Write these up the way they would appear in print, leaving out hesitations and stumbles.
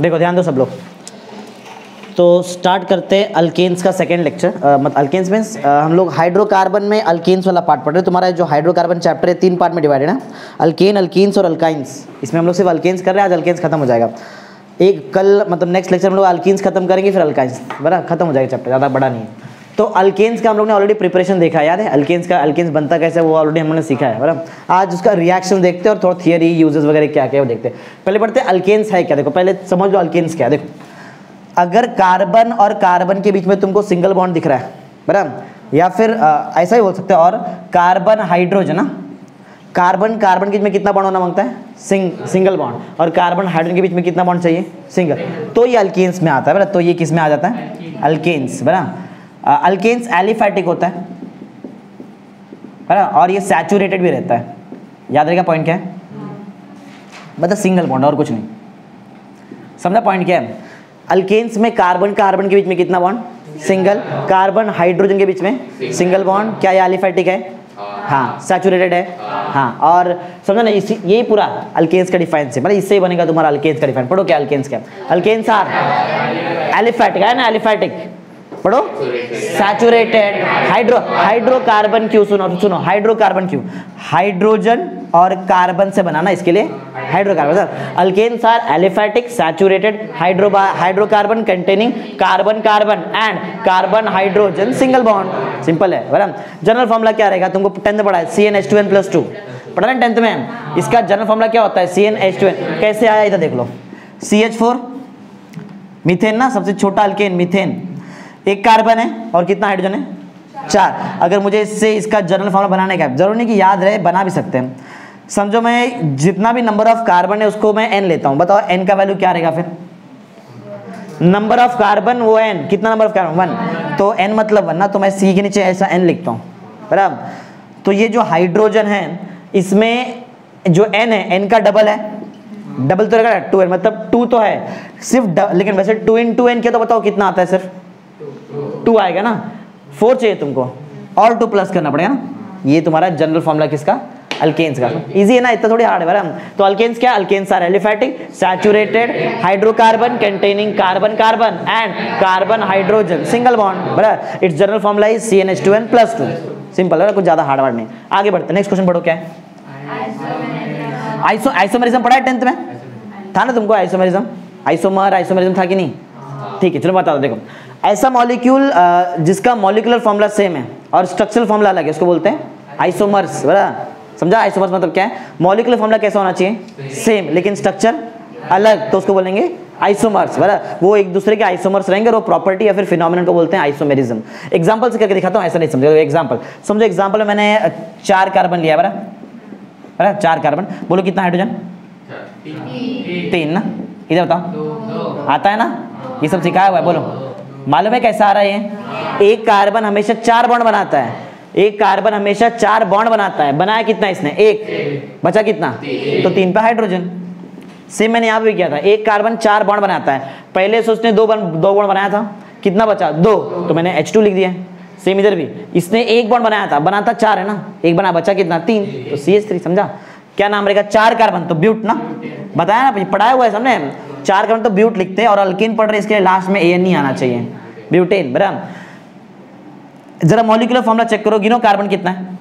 देखो ध्यान दो सब लोग। तो स्टार्ट करते हैं अल्केन्स का सेकेंड लेक्चर। मतलब अल्केन्स मीन्स हम लोग हाइड्रोकार्बन में अल्केन्स वाला पार्ट पढ़ रहे हैं। तुम्हारा जो हाइड्रोकार्बन चैप्टर है 3 पार्ट में डिवाइडेड है, अल्केन, अल्कीन्स और अल्काइंस। इसमें हम लोग सिर्फ अल्केन्स कर रहे हैं, आज अल्केन्स खत्म हो जाएगा। एक कल मतलब नेक्स्ट लेक्चर हम लोग अल्कीन्स खत्म करेंगे, फिर अल्काइंस, बराबर खत्म हो जाएगा चैप्टर, ज़्यादा बड़ा नहीं है। तो अल्केन्स का हम लोग ने ऑलरेडी प्रिपरेशन देखा है, याद है अल्केन्स का, अल्केन्स बनता कैसे वो ऑलरेडी हमने सीखा है, बराबर। आज उसका रिएक्शन देखते हैं और थोड़ा थियरी यूजेस वगैरह क्या क्या वो देखते हैं। पहले पढ़ते हैं अल्केन्स है क्या। देखो पहले समझ लो अल्केन्स क्या है। देखो अगर कार्बन और कार्बन के बीच में तुमको सिंगल बॉन्ड दिख रहा है, बराबर, या फिर ऐसा ही बोल सकते हैं, और कार्बन हाइड्रोजन ना, कार्बन कार्बन के बीच में कितना बॉन्ड होना मांगता है, सिंगल बॉन्ड, और कार्बन हाइड्रोजन के बीच में कितना बॉन्ड चाहिए, सिंगल, तो ये अल्केन्स में आता है, बराबर। तो ये किस में आ जाता है, अल्केन्स, बराबर। अल्केन्स एलिफैटिक होता है, बराबर, और ये सैचुरेटेड भी रहता है। याद रहेगा पॉइंट क्या है, मतलब सिंगल बॉन्ड और कुछ नहीं। समझा पॉइंट क्या है। अल्केन्स में कार्बन कार्बन के बीच में कितना बॉन्ड, सिंगल, कार्बन हाइड्रोजन के बीच में सिंगल बॉन्ड। क्या ये एलिफैटिक है, हाँ, सैचुरेटेड है, हाँ। और समझो ना, इसी यही पूरा अल्केन्स का डिफाइन से, मतलब इससे ही बनेगा तुम्हारा अल्केन्स का डिफाइन। पढ़ो क्या अल्केन्स क्या, अल्केन्स आर एलिफैटिक है ना, एलिफैटिक पढ़ो, सैचुरेटेड, हाइड्रोकार्बन क्यों, सुनो हाइड्रोकार्बन क्यों, हाइड्रोजन और कार्बन से बनाना, इसके लिए hydrocarbon. Sir alkanes are aliphatic, saturated, hydrocarbon containing carbon carbon and carbon hydrogen single bond. Simple है, बराबर। जनरल फॉर्मूला क्या रहेगा, तुमको 10th पढ़ा है, CnH2n+2 पढ़ा ना 10th में। इसका जनरल फॉर्मूला क्या होता है, CnH2n। कैसे आया इधर देख लो, CH4 मीथेन ना, सबसे छोटा अल्केन मीथेन, एक कार्बन है और कितना हाइड्रोजन है, 4। अगर मुझे इससे इसका जनरल फॉर्मूला बनाने का, जरूर नहीं कि याद रहे, बना भी सकते हैं। समझो मैं जितना भी नंबर ऑफ कार्बन है उसको मैं n लेता हूं, बताओ n का वैल्यू क्या रहेगा, फिर नंबर ऑफ कार्बन वो n, कितना नंबर ऑफ कार्बन 1, तो n मतलब 1 ना, तो मैं C के नीचे ऐसा n लिखता हूं, बराबर। तो ये जो हाइड्रोजन है इसमें जो n है, n का डबल है, डबल तो रहेगा 2n, मतलब 2 तो है सिर्फ, लेकिन वैसे 2 × n किया तो बताओ कितना आता है, सिर्फ 2 आएगा ना, 4 चाहिए तुमको और 2 प्लस करना पड़ेगा ना। ये तुम्हारा जनरल फॉर्मूला किसका, अल्केन्स का। इजी है ना, इतना थोड़ी हार्ड है, बराबर। तो अल्केन्स क्या, alkanes are aliphatic, saturated, hydrocarbon containing carbon carbon and carbon hydrogen single bond, बराबर। Its general formula is CnH2n+2। Simple है, कुछ ज्यादा हार्ड वर्ड नहीं। आगे बढ़ते, नेक्स्ट क्वेश्चन पढ़ो, क्या है, आइसोमेरिज्म पढ़ा है 10th में, था ना तुमको आइसोमेरिज्म, आइसोमेरिज्म था कि नहीं, ठीक है। चलो बता दो, देखो ऐसा मॉलिक्यूल जिसका मॉलिक्यूलर फॉर्मूला सेम है और स्ट्रक्चरल फॉर्मूला अलग है, उसको बोलते हैं आइसोमर्स, बराबर। समझा, आइसोमर्स मतलब क्या है, मॉलिक्यूलर फॉर्मूला कैसा होना चाहिए, सेम, लेकिन स्ट्रक्चर अलग, तो उसको बोलेंगे आइसोमर्स, बराबर। वो एक दूसरे के आइसोमर्स रहेंगे और वो प्रॉपर्टी या फिर फिनोमेनन को बोलते हैं आइसोमेरिज्म। एग्जांपल से करके दिखाता हूँ, ऐसा नहीं समझो। एग्जांपल समझो, एग्जांपल में मैंने 4 कार्बन लिया, बराबर, 4 कार्बन, बोलो कितना हाइड्रोजन, 3 ना। इधर बताओ, आता है ना, ये सब सिखाया हुआ है, बोलो मालूम है कैसा आ रहा है। एक कार्बन हमेशा 4 बॉन्ड बनाता है, एक कार्बन हमेशा 4 बॉन्ड बनाता है। बनाया कितना इसने, 1, बचा कितना, तो 3 पे हाइड्रोजन। सेम मैंने यहाँ पे किया था, एक कार्बन 4 बॉन्ड बनाता है, पहले से उसने 2 बॉन्ड बनाया था, कितना बचा, 2, तो मैंने H2 लिख दिया। सेम इधर भी इसने 1 बॉन्ड बनाया था, बनाता 4 है ना, 1 बना, बचा कितना, 3, तो CH3। समझा, क्या नाम रहेगा, 4 कार्बन तो ब्यूट ना, बताया ना, पढ़ाया हुआ है सामने। 4 कार्बन तो ब्यूट लिखते हैं, और अल्केन पढ़ रहे, इसके लिए लास्ट में AN नहीं आना चाहिए, ब्यूटेन, बराबर। जरा मॉलिक्यूलर फॉर्मूला चेक करो, गिनो कार्बन कितना है,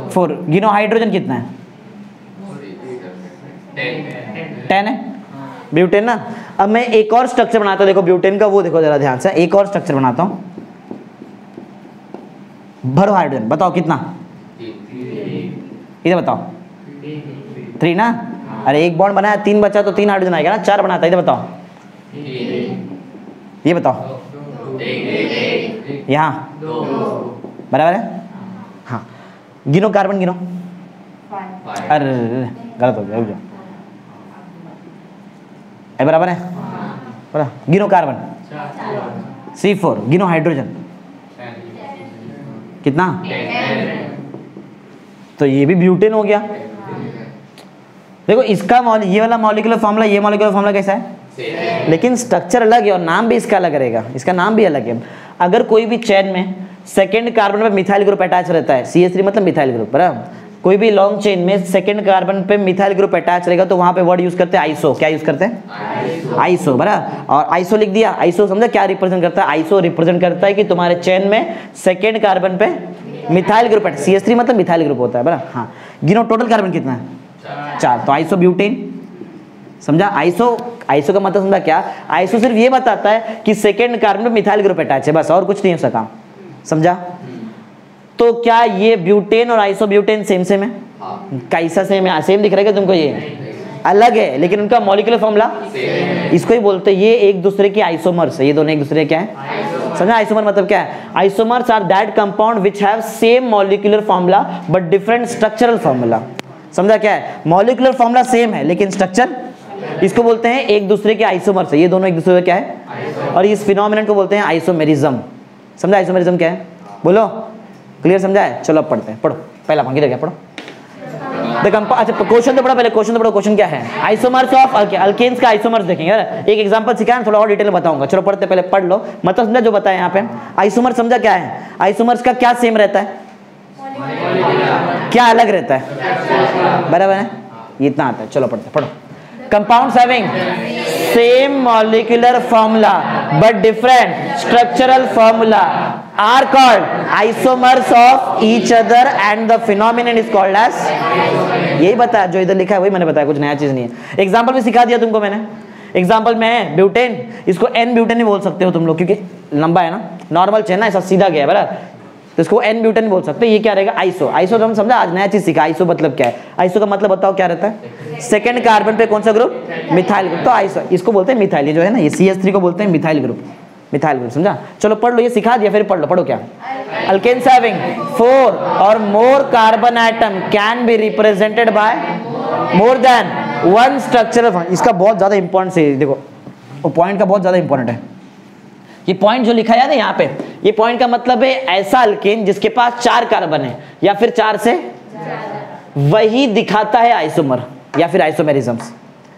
4, गिनो हाइड्रोजन कितना है, 10 है, ब्यूटेन ना। अब मैं एक और स्ट्रक्चर बनाता हूं, देखो ब्यूटेन का, वो देखो जरा ध्यान से, एक और स्ट्रक्चर बनाता हूं, भरो हाइड्रोजन, बताओ कितना, इधर बताओ 3 ना, अरे 1 बॉन्ड बनाया, 3 बचा, तो 3 हाइड्रोजन आएगा ना, 4 बनाता है, इधर बताओ, ये बताओ, यहाँ बराबर है, हाँ। गिनो कार्बन, गिनो, अरे गलत हो गया, रुक जाओ, बराबर है, बराबर। गिनो कार्बन, C4, गिनो हाइड्रोजन, कितना, तो ये भी ब्यूटेन हो गया। देखो इसका ये वाला मॉलिक्यूलर फॉर्मूला, ये मॉलिक्यूलर फॉर्मूला कैसा है, लेकिन स्ट्रक्चर अलग है और नाम भी इसका अलग रहेगा, इसका नाम भी अलग है। अगर कोई भी चेन में सेकंड कार्बन पे मिथाइल ग्रुप अटैच रहता है, CH3 मतलब मिथाइल ग्रुप, बराबर, कोई भी लॉन्ग चेन में सेकंड कार्बन पे मिथाइल ग्रुप अटैच रहेगा तो वहां पे वर्ड यूज करते हैं आइसो। क्या यूज करते हैं? आइसो। बराबर। और आइसो लिख दिया। आइसो समझा क्या रिप्रेजेंट करता है? आइसो रिप्रेजेंट करता है कि तुम्हारे चेन में सेकंड कार्बन पे मिथाइल ग्रुप है। CH3 मतलब मिथाइल ग्रुप होता है। बराबर। हाँ, गिनो टोटल कार्बन कितना है? 4। तो आइसो ब्यूटेन। समझा? आइसो, आइसो का मतलब समझा क्या? आइसो सिर्फ ये बताता है कि सेकंड कार्बन पे मिथाइल ग्रुप अटैच है, बस, और कुछ नहीं हो सका। समझा? तो क्या ये ब्यूटेन और आइसो ब्यूटेन सेम सेम है? कैसा सेम है? सेम दिख रहा है क्या तुमको? ये अलग है लेकिन उनका मॉलिक्यूलर फॉर्मूला इसको ही बोलते हैं, ये एक दूसरे के आइसोमर्स है। ये दोनों एक दूसरे क्या है? समझा? आइसोमर मतलब क्या है? Isomers are that compound which have same molecular formula but different structural formula. समझा क्या है? मॉलिक्यूलर फॉर्मूला सेम है लेकिन स्ट्रक्चर, इसको बोलते हैं एक दूसरे के आइसोमर्स है। ये दोनों एक दूसरे का क्या है? और इस फिनोमेनन को बोलते हैं आइसोमेरिज्म। समझा आइसोमेरिज्म क्या है? बोलो, क्लियर समझा है? चलो अब पढ़ते हैं। पढ़ो, पहला पंक्ति रह गया, पढ़ो। अच्छा क्वेश्चन तो पढ़ो, पहले क्वेश्चन तो पढ़ो। क्वेश्चन क्या है? आइसोमर्स ऑफ अल्केन्स का आइसोमर्स देखेंगे। एक एग्जांपल सिखाया ना, थोड़ा और डिटेल में बताऊंगा। चलो पढ़ते, पहले पढ़ लो, मतलब समझा जो बताया यहाँ पे। आइसोमर समझा क्या है? आइसोमर्स का क्या सेम रहता है, क्या अलग रहता है? बराबर है, इतना आता है। चलो पढ़ते, पढ़ो। Compounds having same molecular formula but different structural formula are called isomers of each other and the phenomenon is called as, यही बताया जो इधर लिखा है वही मैंने बताया, कुछ नया चीज नहीं है। एग्जाम्पल भी सिखा दिया तुमको मैंने। एग्जाम्पल में है ब्यूटेन, इसको एन ब्यूटेन ही बोल सकते हो तुम लोग क्योंकि लंबा है ना, नॉर्मल चेन ना, ऐसा सीधा गया है बराबर, तो इसको एन ब्यूटेन बोल सकते हैं। ये क्या रहेगा? आइसो। आइसो तो हम समझा, आज नया चीज सीखा। आइसो मतलब क्या है? आइसो का मतलब बताओ क्या रहता है? सेकंड कार्बन पे कौन सा ग्रुप? Methyl group. तो आइसो, इसको बोलते हैं मिथाइल। ये जो है ना, ये CH3 को बोलते हैं मिथाइल ग्रुप। मिथाइल ग्रुप समझा? चलो पढ़ लो, ये सिखा दिया, फिर पढ़ लो। पढ़ो क्या? अल्केन्स हैविंग 4 और more carbon atom can be represented by more than 1 structural. इसका बहुत ज्यादा इंपॉर्टेंस है, देखो वो पॉइंट का बहुत ज्यादा इंपॉर्टेंट है। ये पॉइंट जो लिखा है ना यहाँ पे, ये पॉइंट का मतलब है ऐसा अल्केन जिसके पास 4 कार्बन है या फिर 4 से, वही दिखाता है आइसोमर या फिर आइसोमेरिज्म्स।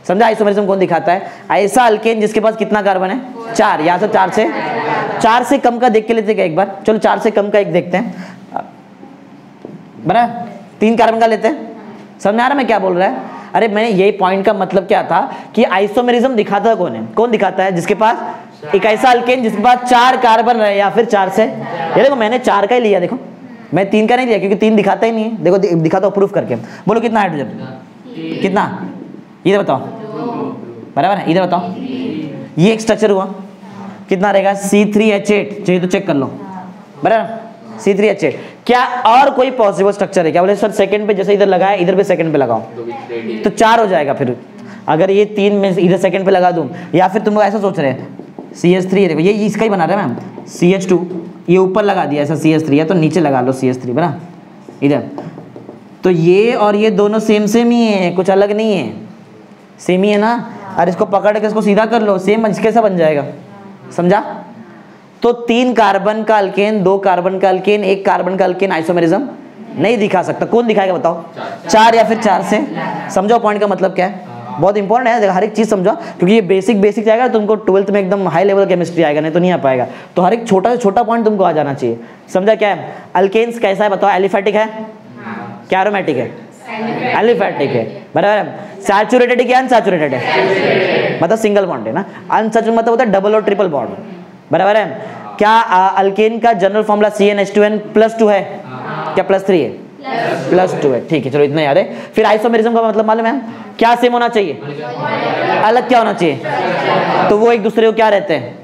समझा? आइसोमेरिज्म कौन दिखाता है? ऐसा अल्केन जिसके पास कितना कार्बन है? 4। यहाँ से 4 से कम का देख के लेते क्या एक बार? चलो 4 से कम का एक देखते हैं। बराबर, 3 कार्बन का लेते हैं। समझ में आ रहा मैं क्या बोल रहा है? अरे मैंने यही पॉइंट का मतलब क्या था कि आइसोमेरिज्म दिखाता कौन है? कौन दिखाता है? जिसके पास एक ऐसा अल्केन जिसके पास 4 कार्बन रहे या फिर 4 से, ये देखो मैंने 4 का ही लिया, देखो मैं 3 का नहीं लिया क्योंकि 3 दिखाता ही नहीं है। देखो दिखाता हूँ प्रूफ करके। बोलो कितना हाइड्रोजन? कितना? इधर बताओ। बराबर है, इधर बताओ। ये एक स्ट्रक्चर हुआ, कितना रहेगा? C3H8। चाहिए तो चेक कर लो। बराबर, C3H8। क्या और कोई पॉसिबल स्ट्रक्चर है क्या? बोले सर सेकंड पे जैसे इधर लगाया इधर पे सेकंड पे लगाओ तो 4 हो जाएगा। फिर अगर ये 3 में इधर सेकंड पे लगा दूं, या फिर तुम लोग ऐसा सोच रहे हैं CH3 देखो, ये इसका ही बना रहे हैं मैम, CH2 ये ऊपर लगा दिया ऐसा CH3 है तो नीचे लगा लो CH3 बना इधर। तो ये और ये दोनों सेम सेम ही है, कुछ अलग नहीं है, सेम ही है ना। और इसको पकड़ के इसको सीधा कर लो, सेम कैसा बन जाएगा? समझा? तो 3 कार्बन का अल्केन, 2 कार्बन का अल्केन, 1 कार्बन का अल्केन आइसोमेरिज्म नहीं दिखा सकता। कौन दिखाएगा बताओ? 4 या फिर 4 से। समझो पॉइंट का मतलब क्या है? बहुत इंपॉर्टेंट है, हर एक चीज समझो क्योंकि ये बेसिक जाएगा, तुमको 12th में एकदम हाई लेवल केमिस्ट्री आएगा, नहीं तो नहीं आ पाएगा। तो हर एक छोटा से छोटा पॉइंट तुमको आ जाना चाहिए। समझा क्या है? अल्केन्स कैसा है बताओ? एलिफैटिक है क्या एरोमेटिक है? एलिफैटिक है। बराबर है। सैचुरेटेड है क्या अनसैचुरेटेड है? मतलब सिंगल बॉन्ड है ना। अनसैचुरेटेड मतलब होता है डबल और ट्रिपल बॉन्ड। बराबर है। क्या अल्केन का जनरल फॉर्मूला CnH2n+2 है क्या? +3 है? +2 है। ठीक है, चलो इतना याद है। फिर आइसोमेरिज्म का मतलब मालूम है? क्या सेम होना चाहिए, अलग क्या होना चाहिए? तो वो एक दूसरे को क्या रहते हैं?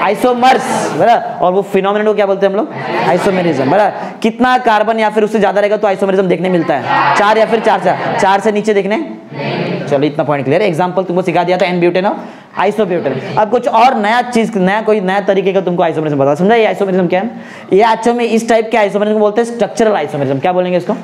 आइसोमर्स। बराबर। और वो फिनोमेनन को क्या बोलते हैं हम लोग? आइसोमेरिज्म। बराबर। कितना कार्बन या फिर उससे ज्यादा रहेगा तो आइसोमेरिज्म देखने मिलता है? 4 या फिर 4 से नीचे देखने। चलो इतना पॉइंट क्लियर है। एग्जांपल तुमको सिखा दिया था एन ब्यूटेन और आइसोब्यूटेन। अब कुछ और नया चीज, कोई नया तरीके का तुमको आइसोमेरिज्म बता। समझा ये आइसोमेरिज्म क्या है? ये एक्चुअल में इस टाइप के आइसोमेरिज्म बोलते हैं स्ट्रक्चरल आइसोमेरिज्म। क्या बोलेंगे इसको?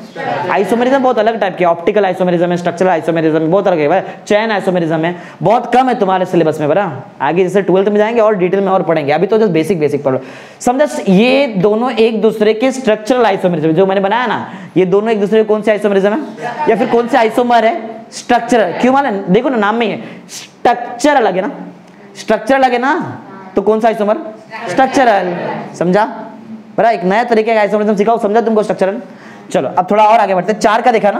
आइसोमेरिज्म बहुत अलग टाइप के, ऑप्टिकल आइसोमेरिज्म है, स्ट्रक्चरल आइसोमेरिज्म बहुत अलग है। चैन आइसोमेरिज्म है, बहुत कम है तुम्हारे सिलेबस में। बरा आगे जैसे 12th में जाएंगे और डिटेल में और पढ़ेंगे, अभी तो जस्ट बेसिक पढ़ो। समझा? ये दोनों एक दूसरे के स्ट्रक्चरल आइसोमेरिज्म जो मैंने बनाया ना, ये दोनों एक दूसरे के कौन से आइसोमेरिज्म है या फिर कौन से आइसोमर है? स्ट्रक्चरल। क्यों मालूम? देखो ना नाम में ही है, स्ट्रक्चर अलग है ना, स्ट्रक्चर अलग है ना, तो कौन सा आइसोमर? स्ट्रक्चरल। समझा? बड़ा एक नया तरीके का आइसोमेरिज्म सिखाओ। समझा तुमको? स्ट्रक्चरल चलो अब थोड़ा और आगे बढ़ते हैं। 4 का देखा ना,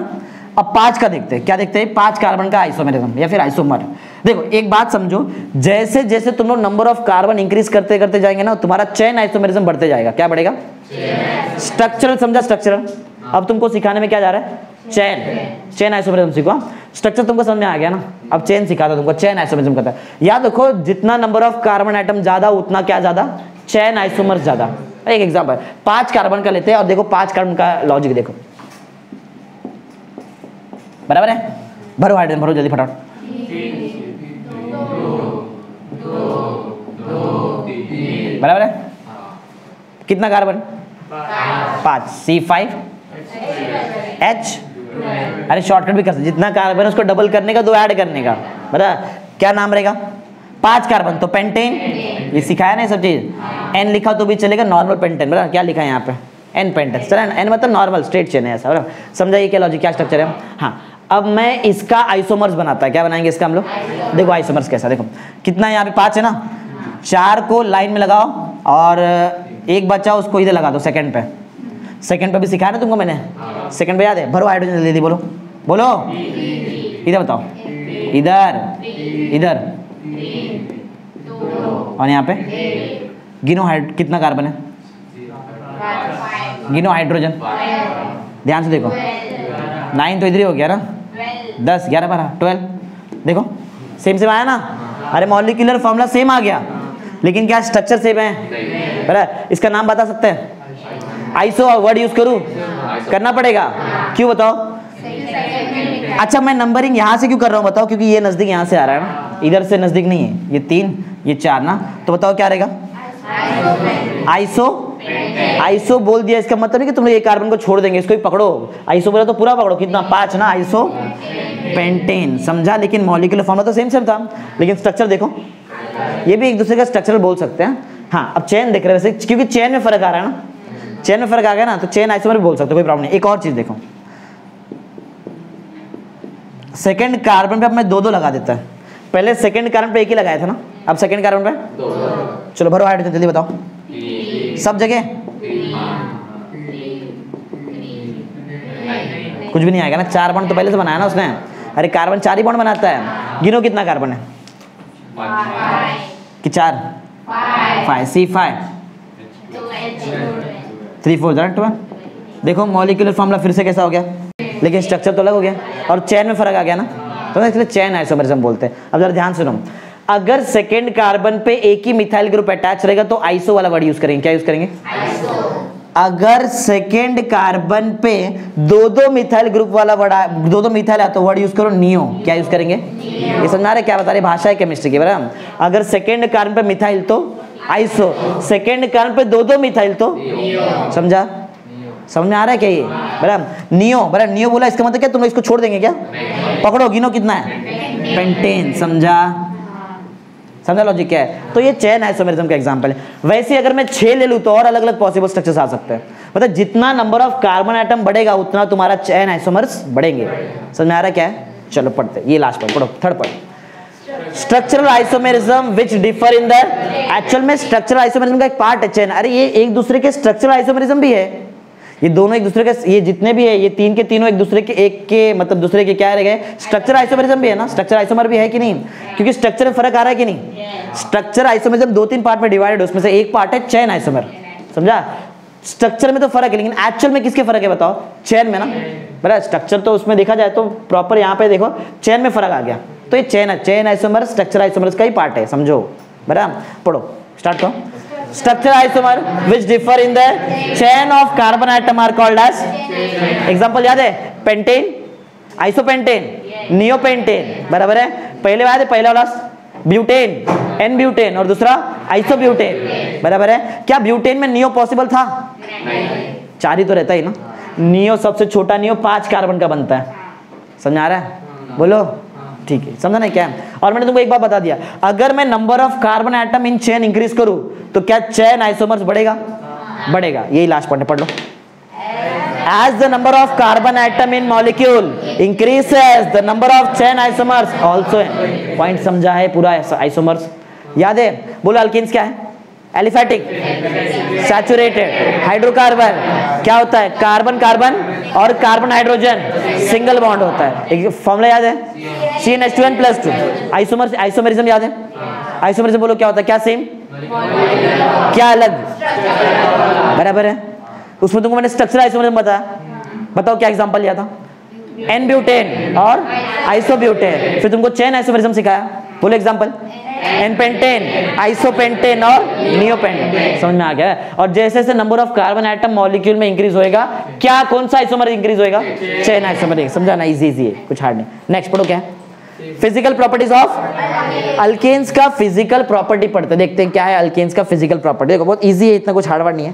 अब 5 का देखते हैं। क्या देखते हैं? 5 कार्बन का आइसोमेरिज्म या फिर आइसोमर। देखो एक बात समझो, जैसे जैसे तुम लोग नंबर ऑफ कार्बन इंक्रीज करते करते जाएंगे ना, तुम्हारा चेन आइसोमेरिज्म बढ़ते जाएगा। क्या बढ़ेगा? स्ट्रक्चरल। समझा? स्ट्रक्चरल। अब तुमको सिखाने में क्या जा रहा है? चेन आइसोमेरिज्म सीखो। स्ट्रक्चर तुमको समझ में आ गया ना, अब चेन सिखाता तुमको। चेन आइसोमेरिज्म कहता है। याद रखो, जितना नंबर ऑफ कार्बन एटम ज्यादा उतना क्या ज्यादा? चेन आइसोमर्स ज्यादा। एक एग्जांपल 5 कार्बन का लेते हैं और देखो 5 कार्बन का लॉजिक देखो। बराबर है? भरो हाइड्रोजन, भरो जल्दी फटाफट। बराबर है? कितना कार्बन? 5। C5H। अरे शॉर्टकट भी कर सकते, जितना कार्बन है उसको डबल करने का, 2 ऐड करने का। बराबर? क्या नाम रहेगा? 5 कार्बन तो पेंटेन। ये सिखाया ना सब चीज। N लिखा तो भी चलेगा, नॉर्मल पेंटेन। बराबर? क्या लिखा है यहाँ पे? N pentane. चला ना, N मतलब नॉर्मल स्ट्रेट चेन है ऐसा। बराबर? समझाइए क्या लॉजिक, क्या स्ट्रक्चर है? हाँ, अब मैं इसका आइसोमर्स बनाता है। क्या बनाएंगे इसका हम लोग? देखो आइसोमर्स कैसा, देखो कितना है यहाँ पे? 5 है ना। 4 को लाइन में लगाओ और एक बचा उसको इधर लगा दो सेकंड पे। सेकंड पे भी सिखाया ना तुमको मैंने। सेकंड पे याद है? भरो हाइड्रोजन जल्दी, बोलो बोलो। इधर बताओ, इधर और यहाँ पे गिनो कितना कार्बन है? गिनो हाइड्रोजन, ध्यान से देखो। 9 तो इधर ही हो गया ना। 10, 11, 12, 12। देखो सेम आया ना। अरे मॉलिक्यूलर फॉर्मूला सेम आ गया, लेकिन क्या स्ट्रक्चर सेम है? बराबर? इसका नाम बता सकते हैं? आइसो वर्ड यूज करूं? करना पड़ेगा। क्यों बताओ? अच्छा मैं नंबरिंग यहाँ से क्यों कर रहा हूँ बताओ? क्योंकि ये नजदीक यहाँ से आ रहा है ना, इधर से नजदीक नहीं है। ये 3, ये 4 ना, तो बताओ क्या रहेगा? आइसो बोल दिया, इसका मतलब नहीं कि तुम लोग ये कार्बन को छोड़ देंगे, इसको ही पकड़ो। आइसो बोला तो पूरा पकड़ो। कितना? 5 ना, आइसो पेंटेन। समझा? लेकिन मॉलिक्यूलर फॉर्मूला तो सेम था, लेकिन स्ट्रक्चर देखो। ये भी एक दूसरे का स्ट्रक्चरल बोल सकते हैं। हाँ, अब चेन देख रहे हैं वैसे, क्योंकि चेन में फर्क आ रहा है ना। चेन में फर्क आ गया ना, तो चेन आइसोमर भी बोल सकते हो, कोई प्रॉब्लम नहीं। एक और चीज देखो, सेकंड कार्बन पे अब मैं 2 लगा देता है। पहले सेकंड कार्बन पे 1 ही लगाया था ना, अब सेकंड कार्बन पे 2। चलो भरो हाइड्रोजन जल्दी बताओ। सब जगह कुछ भी नहीं आएगा ना। 4 बॉन्ड तो पहले से बनाया ना उसने। अरे कार्बन 4 ही बॉन्ड बनाता है। गिनो कितना कार्बन है? 5 कि 4? 5। C5 3 4 12। देखो मॉलिक्यूलर फॉर्मूला फिर से कैसा हो गया, लेकिन स्ट्रक्चर तो अलग हो गया और चेन में फर्क आ गया ना, तो इसलिए चेन आइसोमरिज्म बोलते हैं। अब जरा ध्यान सुनो, अगर सेकेंड कार्बन पे एक ही मिथाइल ग्रुप अटैच रहेगा तो आइसो वाला वर्ड यूज करेंगे। क्या यूज करेंगे? अगर सेकेंड कार्बन पे 2 मिथाइल ग्रुप वाला वर्ड, 2 मिथाइल है तो वर्ड यूज करो नियो। क्या यूज करेंगे? ये समझा रहे क्या बता रहे? भाषा है केमिस्ट्री की। बराबर? अगर सेकेंड कार्बन पे मिथाइल तो आइसो, सेकेंड कार्बन पे 2 मिथाइल तो समझा? समझ में आ रहा है क्या ये? बराबर? नियो। बराबर? नियो बोला इसका मतलब क्या तुम इसको छोड़ देंगे क्या? पकड़ो, गिनो कितना है? पेंटेन। समझा? समझा लॉजिक क्या है? तो ये चेन आइसोमेरिज्म का एग्जांपल है। वैसे अगर मैं 6 ले लूं तो और अलग अलग पॉसिबल स्ट्रक्चर्स आ सकते हैं। मतलब जितना नंबर ऑफ कार्बन एटम बढ़ेगा उतना तुम्हारा चेन आइसोमर्स बढ़ेंगे। समझ में आ रहा है क्या है? चलो पढ़ते, ये लास्ट पॉइंट पढ़ो, third point. Structural isomerism which differ in the, actual में स्ट्रक्चरल आइसोमेरिज्म का एक पार्ट है चेन। अरे ये एक दूसरे के स्ट्रक्चरल आइसोमेरिज्म भी है। ये दोनों एक दूसरे के, ये जितने भी है ये 3 के तीनों एक दूसरे के, एक के मतलब दूसरे के क्या रह गए? स्ट्रक्चर आइसोमेरिज्म भी है ना। स्ट्रक्चर आइसोमर भी है कि नहीं? क्योंकि स्ट्रक्चर में फर्क आ रहा है कि नहीं? स्ट्रक्चर आइसोमेरिज्म 2-3 पार्ट में डिवाइडेड, उसमें से एक पार्ट है चेन आइसोमर। समझा? स्ट्रक्चर में तो फर्क है, लेकिन एक्चुअल में किसके फर्क है बताओ? चेन में ना। बराबर? स्ट्रक्चर तो उसमें देखा जाए तो प्रॉपर, यहाँ पे देखो चेन में फर्क आ गया, तो ये चेन है। चेन आइसोमर स्ट्रक्चर आइसोमर का ही पार्ट है, समझो। बराबर? पढ़ो, स्टार्ट करो। Structure isomer which differ in the chain of carbon atom are called as, example याद है? Pentane, isopentane, neopentane. बराबर है? पहले याद है? पहला वाला ब्यूटेन, एन ब्यूटेन, और दूसरा आइसोब्यूटेन। बराबर है? क्या ब्यूटेन में नियो पॉसिबल था? 4 ही तो रहता है ना। नियो सबसे छोटा नियो 5 कार्बन का बनता है। समझ आ रहा है? बोलो। ठीक है, समझा नहीं क्या है? और मैंने तुमको एक बात बता दिया, अगर मैं number of carbon atom in chain increase करूं तो क्या चेन आइसोमर्स बढ़ेगा? बढ़ेगा। यही लास्ट पॉइंट है, पढ़ लो। As the number of carbon atom in molecule increases, the number of chain isomers also। Point समझा है पूरा? आइसोमर्स याद है? बोलो अल्केन्स क्या है? एलिफेटिक, सैचुरेटेड, हाइड्रोकार्बन क्या होता है, कार्बन कार्बन और कार्बन हाइड्रोजन सिंगल बॉन्ड होता है। एक फॉर्मूला याद है, CnH2n+2। आइसोमेरिज्म याद है, आइसोमेरिज्म बोलो क्या होता है, क्या सेम क्या अलग, बराबर है। उसमें तुमको मैंने स्ट्रक्चरल आइसोमेरिज्म बताया, बताओ क्या एग्जांपल लिया था, एन ब्यूटेन और आइसोब्यूटेन। फिर तुमको चेन आइसोमेरिज्म सिखाया, बोलो एग्जांपल, एन पेंटेन, आइसोपेंटेन और नियोपेंटेन। समझ में आ गया। और जैसे जैसे number of carbon atom molecule में इंक्रीज होएगा, क्या कौन सा आइसोमर इंक्रीज होएगा, चेन आइसोमर। समझा ना, इजी है, कुछ हार्ड नहीं। नेक्स्ट पढ़ो क्या है, फिजिकल प्रॉपर्टीज ऑफ अल्केन्स का फिजिकल प्रॉपर्टी पढ़ते, देखते हैं क्या है अल्केन्स का फिजिकल प्रॉपर्टी। देखो बहुत इजी है, इतना कुछ हार्ड वर्ड नहीं है।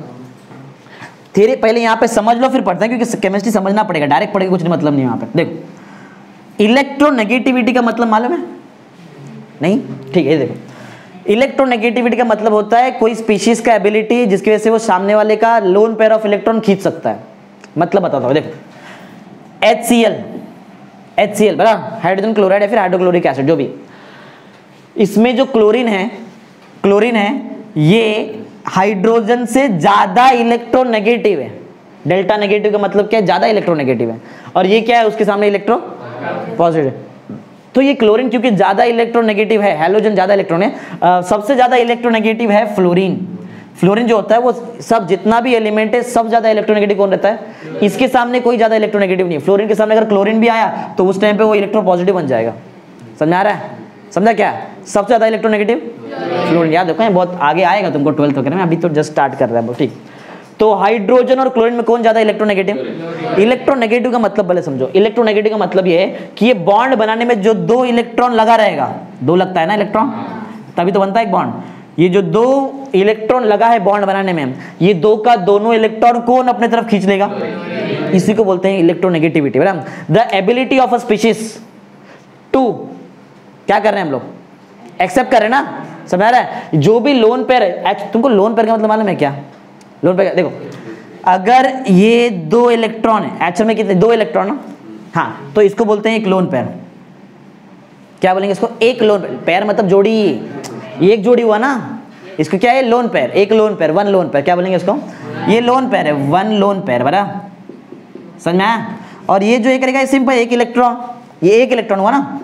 थ्योरी पहले यहाँ पे समझ लो फिर पढ़ते हैं, क्योंकि केमिस्ट्री समझना पड़ेगा, डायरेक्ट पढ़ेगा कुछ मतलब नहीं यहाँ पे। देखो इलेक्ट्रोनेगेटिविटी का मतलब मालूम है, नहीं, ठीक है। देखो इलेक्ट्रोनेगेटिविटी का मतलब होता है कोई स्पीशीज का एबिलिटी जिसकी वजह से वो सामने वाले का लोन पेयर ऑफ इलेक्ट्रॉन खींच सकता है। मतलब बताता हूँ, देखो HCl बराबर, हाइड्रोजन क्लोराइड या फिर हाइड्रोक्लोरिक एसिड जो भी, इसमें जो क्लोरीन है ये हाइड्रोजन से ज्यादा इलेक्ट्रोनेगेटिव है। डेल्टा नेगेटिव का मतलब क्या है, ज्यादा इलेक्ट्रोनेगेटिव है, और ये क्या है उसके सामने इलेक्ट्रो पॉजिटिव। तो ये क्लोरीन क्योंकि ज्यादा इलेक्ट्रोनेगेटिव है, हैलोजन ज्यादा इलेक्ट्रॉन है, सबसे ज्यादा इलेक्ट्रोनेगेटिव है फ्लोरीन। फ्लोरीन जो होता है वो सब जितना भी एलिमेंट है सब ज्यादा इलेक्ट्रोनेगेटिव कौन रहता है, इसके सामने कोई ज्यादा इलेक्ट्रोनेगेटिव नहीं। फ्लोरीन के सामने अगर क्लोरीन भी आया तो उस टाइम पे वो इलेक्ट्रो पॉजिटिव बन जाएगा। समझ आ रहा है, समझा क्या, सबसे ज्यादा इलेक्ट्रोनेगेटिव फ्लोरीन। याद रखो, बहुत आगे आएगा तुमको 12th वगैरह में, अभी तो जस्ट स्टार्ट कर रहा है, ठीक। तो हाइड्रोजन और क्लोरीन में कौन ज्यादा इलेक्ट्रोनेगेटिव, इलेक्ट्रोनेगेटिव का मतलब पहले समझो। इलेक्ट्रोनेगेटिव का मतलब ये है कि ये बॉन्ड बनाने में जो 2 इलेक्ट्रॉन लगा रहेगा, 2 लगता है ना इलेक्ट्रॉन, तभी तो बनता है एक बॉन्ड। ये जो 2 इलेक्ट्रॉन लगा है बॉन्ड बनाने में, ये 2 का दोनों इलेक्ट्रॉन कौन अपने तरफ खींच लेगा, इसी को बोलते हैं इलेक्ट्रोनेगेटिविटी, बराबर। The ability of a species to, क्या कर रहे हैं हम लोग, एक्सेप्ट कर रहे हैं ना, समझ रहा है। जो भी लोन पेयर है, तुमको लोन पेयर का मतलब मालूम है क्या, लोन पेयर देखो, अगर ये 2 इलेक्ट्रॉन है, एटम में कितने 2 इलेक्ट्रॉन, हाँ, तो इसको बोलते हैं एक लोन पेयर। क्या बोलेंगे इसको, एक लोन पेयर, मतलब जोड़ी, एक जोड़ी हुआ ना, इसको क्या है लोन पेयर, एक लोन पेयर, 1 लोन पेयर, क्या बोलेंगे इसको, ये लोन पेयर है, 1 लोन पेयर, बराबर, समझ में आया। और ये जो एक करेगा ये सिंपल, एक इलेक्ट्रॉन, ये एक इलेक्ट्रॉन हुआ ना।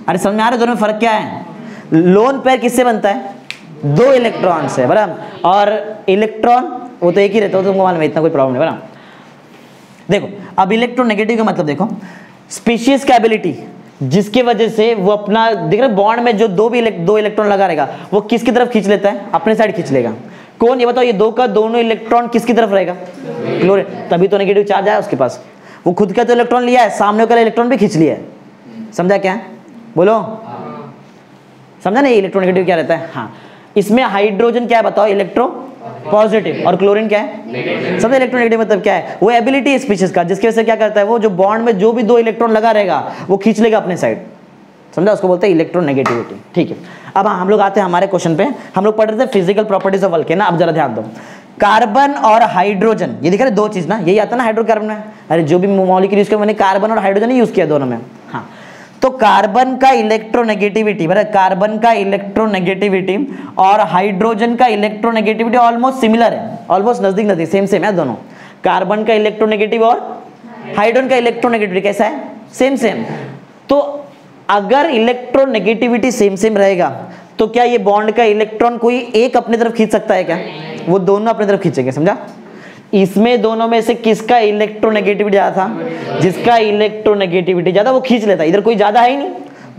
अरे समझ में आ रहा है दोनों में फर्क क्या है, लोन पेयर किससे बनता है, 2 इलेक्ट्रॉन से, बराबर, और इलेक्ट्रॉन वो तो एक ही रहता है, तो तुमको मालूम है, इतना कोई प्रॉब्लम नहीं, बराबर। देखो अब इलेक्ट्रोनेगेटिव का मतलब देखो, स्पीशीज का एबिलिटी जिसकी वजह से वो अपना, देख रहे बॉन्ड में जो 2 इलेक्ट्रॉन लगा रहेगा वो किसकी तरफ खींच लेता है, अपने साइड खींच लेगा। कौन, ये बताओ, ये 2 का दोनों इलेक्ट्रॉन किसकी तरफ रहेगा, क्लोरीन, तभी तो नेगेटिव चार्ज आया उसके पास। वो खुद का तो इलेक्ट्रॉन लिया है, सामने का इलेक्ट्रॉन भी खींच लिया है। समझा क्या, बोलो, समझा ना, ये इलेक्ट्रोनेगेटिव क्या रहता है। हाँ, इसमें हाइड्रोजन क्या है बताओ, इलेक्ट्रो पॉजिटिव, और क्लोरीन क्या है, सब इलेक्ट्रोनेगेटिव। मतलब क्या है, वो एबिलिटी है स्पीशीज का, जिसकी वजह से क्या करता है, वो जो बॉन्ड में जो भी 2 इलेक्ट्रॉन लगा रहेगा वो खींच लेगा अपने साइड। समझा, उसको बोलते हैं इलेक्ट्रोनेगेटिविटी, ठीक है। अब हम लोग आते हैं हमारे क्वेश्चन पे, हम लोग पढ़ रहे थे फिजिकल प्रॉपर्टीज ऑफ अल्केन ना। अब जरा ध्यान दो, कार्बन और हाइड्रोजन, ये दिख रहा है 2 चीज ना, यही आता है ना हाइड्रोकार्बन में। अरे जो भी मॉलिक्यूल यूज किया मैंने कार्बन और हाइड्रोजन ही यूज किया दोनों में। हाँ, तो कार्बन का इलेक्ट्रोनेगेटिविटी, बराबर, कार्बन का इलेक्ट्रोनेगेटिविटी और हाइड्रोजन का इलेक्ट्रोनेगेटिविटी ऑलमोस्ट सिमिलर है, ऑलमोस्ट नजदीक सेम सेम है दोनों। कार्बन का इलेक्ट्रोनेगेटिव और हाइड्रोजन का इलेक्ट्रोनेगेटिविटी कैसा है, सेम सेम। तो अगर इलेक्ट्रोनेगेटिविटी सेम सेम रहेगा तो क्या ये बॉन्ड का इलेक्ट्रॉन कोई एक अपने तरफ खींच सकता है क्या, वो दोनों अपने तरफ खींचेंगे। समझा, इसमें दोनों में से किसका इलेक्ट्रोनेगेटिविटी ज्यादा था, जिसका इलेक्ट्रोनेगेटिविटी ज्यादा वो खींच लेता है। इधर कोई ज्यादा है ही नहीं,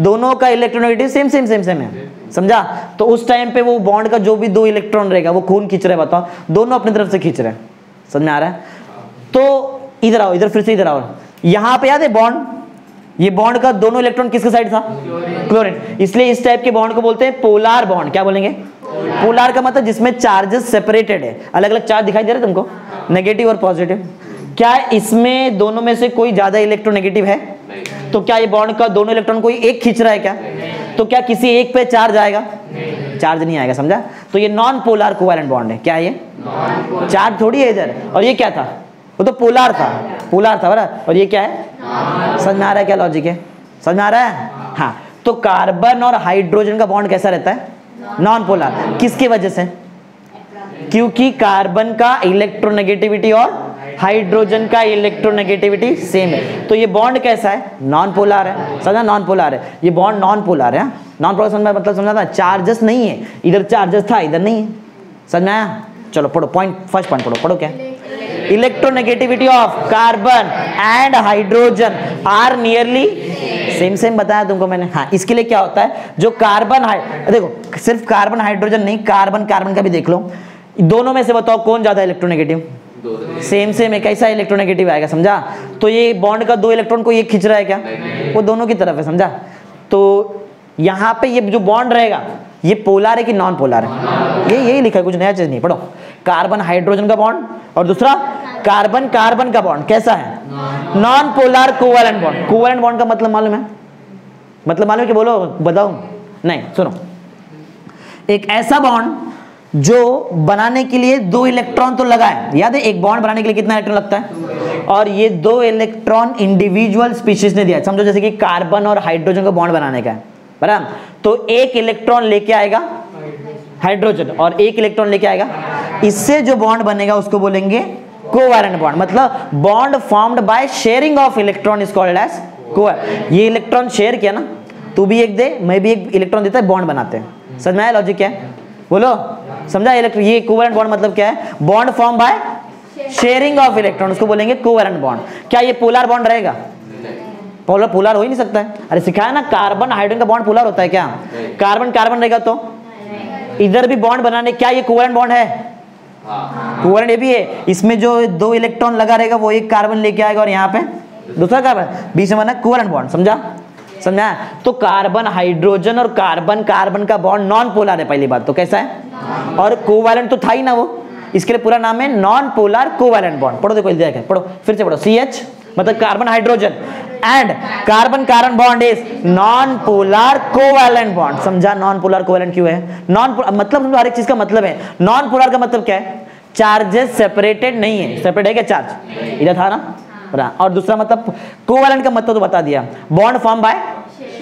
दोनों का electronegative same same same same है। समझा, तो उस टाइम पे वो बॉन्ड का जो भी 2 इलेक्ट्रॉन रहेगा वो कौन खींच रहा है बताओ, दोनों अपनी तरफ से खींच रहे हैं। समझ में आ रहा है। तो इधर आओ, इधर फिर से इधर आओ, यहाँ पे याद है बॉन्ड, ये बॉन्ड का दोनों इलेक्ट्रॉन किसके साइड था, क्लोरीन, इसलिए इस टाइप के बॉन्ड को बोलते हैं पोलार बॉन्ड। क्या बोलेंगे, पोलार का मतलब जिसमें चार्जेस सेपरेटेड है, अलग अलग चार्ज दिखाई दे रहे तुमको, नेगेटिव और पॉजिटिव। क्या इसमें दोनों में से कोई ज्यादा इलेक्ट्रोनेगेटिव है, तो क्या ये बॉन्ड का दोनों इलेक्ट्रॉन कोई एक खींच रहा है क्या, तो क्या किसी एक पे चार्ज आएगा, चार्ज नहीं आएगा। समझा, तो ये नॉन पोलार कोवैलेंट बॉन्ड है। क्या है ये, चार्ज थोड़ी है इधर, और ये क्या था, वो तो पोलार था, पोलार था बराबर, और ये क्या है, समझ में आ रहा है क्या लॉजिक है, समझ में आ रहा है। हाँ, तो कार्बन और हाइड्रोजन का बॉन्ड कैसा रहता है, नॉन पोलार, किसकी वजह से, क्योंकि कार्बन का इलेक्ट्रोनेगेटिविटी और हाइड्रोजन का इलेक्ट्रोनेगेटिविटी सेम है। तो ये बॉन्ड कैसा है? नॉन पोलर है, समझा? नॉन पोलर है, ये बॉन्ड नॉन पोलर है। नॉन पोलर समझा मतलब समझा था, चार्जेस नहीं है, इधर चार्जेस था इधर नहीं है, समझ में आया? चलो पढ़ो पॉइंट, फर्स्ट पॉइंट पढ़ो। पढ़ो क्या? Electronegativity of carbon and hydrogen are nearly same. Same बताया तुमको मैंने। हाँ, इसके लिए क्या होता है, जो कार्बन देखो सिर्फ कार्बन हाइड्रोजन नहीं, कार्बन कार्बन का भी देख लो, दोनों में से बताओ कौन ज्यादा इलेक्ट्रोनेगेटिव? सेम सेम है, कैसा इलेक्ट्रोनेगेटिव आएगा, समझा? तो ये बॉन्ड का 2 इलेक्ट्रॉन को ये खींच रहा है क्या? वो दोनों की तरफ है, समझा? तो यहाँ पे ये जो बॉन्ड रहेगा ये पोलर है कि नॉन पोलर है? यही लिखा है, कुछ नया चीज नहीं। पढ़ो, कार्बन हाइड्रोजन का बॉन्ड और दूसरा कार्बन कार्बन का बॉन्ड कैसा है? Non polar covalent bond. Covalent bond का मतलब मालूम है? मतलब मालूम है कि बोलो, बताओ? नहीं, सुनो, एक ऐसा बॉन्ड जो बनाने के लिए 2 इलेक्ट्रॉन तो लगा है, याद है? एक बॉन्ड बनाने के लिए कितना इलेक्ट्रॉन लगता है? और ये 2 इलेक्ट्रॉन इंडिविजुअल स्पीशीज ने दिया है। समझो जैसे कि कार्बन और हाइड्रोजन का बॉन्ड बनाने का है, बराबर? तो 1 इलेक्ट्रॉन लेके आएगा हाइड्रोजन और 1 इलेक्ट्रॉन लेके आएगा, इससे जो बॉन्ड बनेगा उसको बोलेंगे कोवैलेंट बॉन्ड। मतलब bond formed by sharing of electron is called as covalent. ये इलेक्ट्रॉन शेयर किया ना, तू भी एक दे मैं भी एक इलेक्ट्रॉन देता है, बॉन्ड बनाते हैं। समझ में आया लॉजिक क्या है? बोलो, समझा? ये कोवैलेंट बॉन्ड मतलब क्या है? Bond form by sharing of electron, उसको बोलेंगे कोवैलेंट बॉन्ड। क्या ये पोलर बॉन्ड रहेगा? पोलर हो ही नहीं सकता है। अरे सिखाया ना, कार्बन हाइड्रोजन का बॉन्ड पोलर होता है क्या? कार्बन कार्बन रहेगा तो इधर भी बॉन्ड बनाने, क्या ये कोवैलेंट बॉन्ड है? कोवैलेंट ये भी है। इसमें जो 2 इलेक्ट्रॉन लगा रहेगा वो एक कार्बन लेके आएगा और यहाँ पे दूसरा कार्बन, बीच में बना कोवैलेंट बॉन्ड। समझा? समझा? तो कार्बन हाइड्रोजन और कार्बन कार्बन का बॉन्ड नॉन पोलर है, पहली बात तो। कैसा है? और कोवैलेंट तो था ही ना वो, इसके लिए पूरा नाम है नॉन पोलर कोवैलेंट बॉन्ड। पढ़ो, देखो देखा है, पढ़ो फिर से पढ़ो। CH मतलब carbon hydrogen and carbon carbon bond is non polar covalent bond. समझा? नॉन पोलर कोवैलेंट क्यों है? नॉन मतलब हर एक चीज का मतलब है। नॉन पोलर का मतलब क्या है? चार्जेस सेपरेटेड नहीं है। सेपरेट है क्या चार्ज? इधर था ना। और दूसरा मतलब कोवैलेंट का मतलब तो बता दिया, bond form by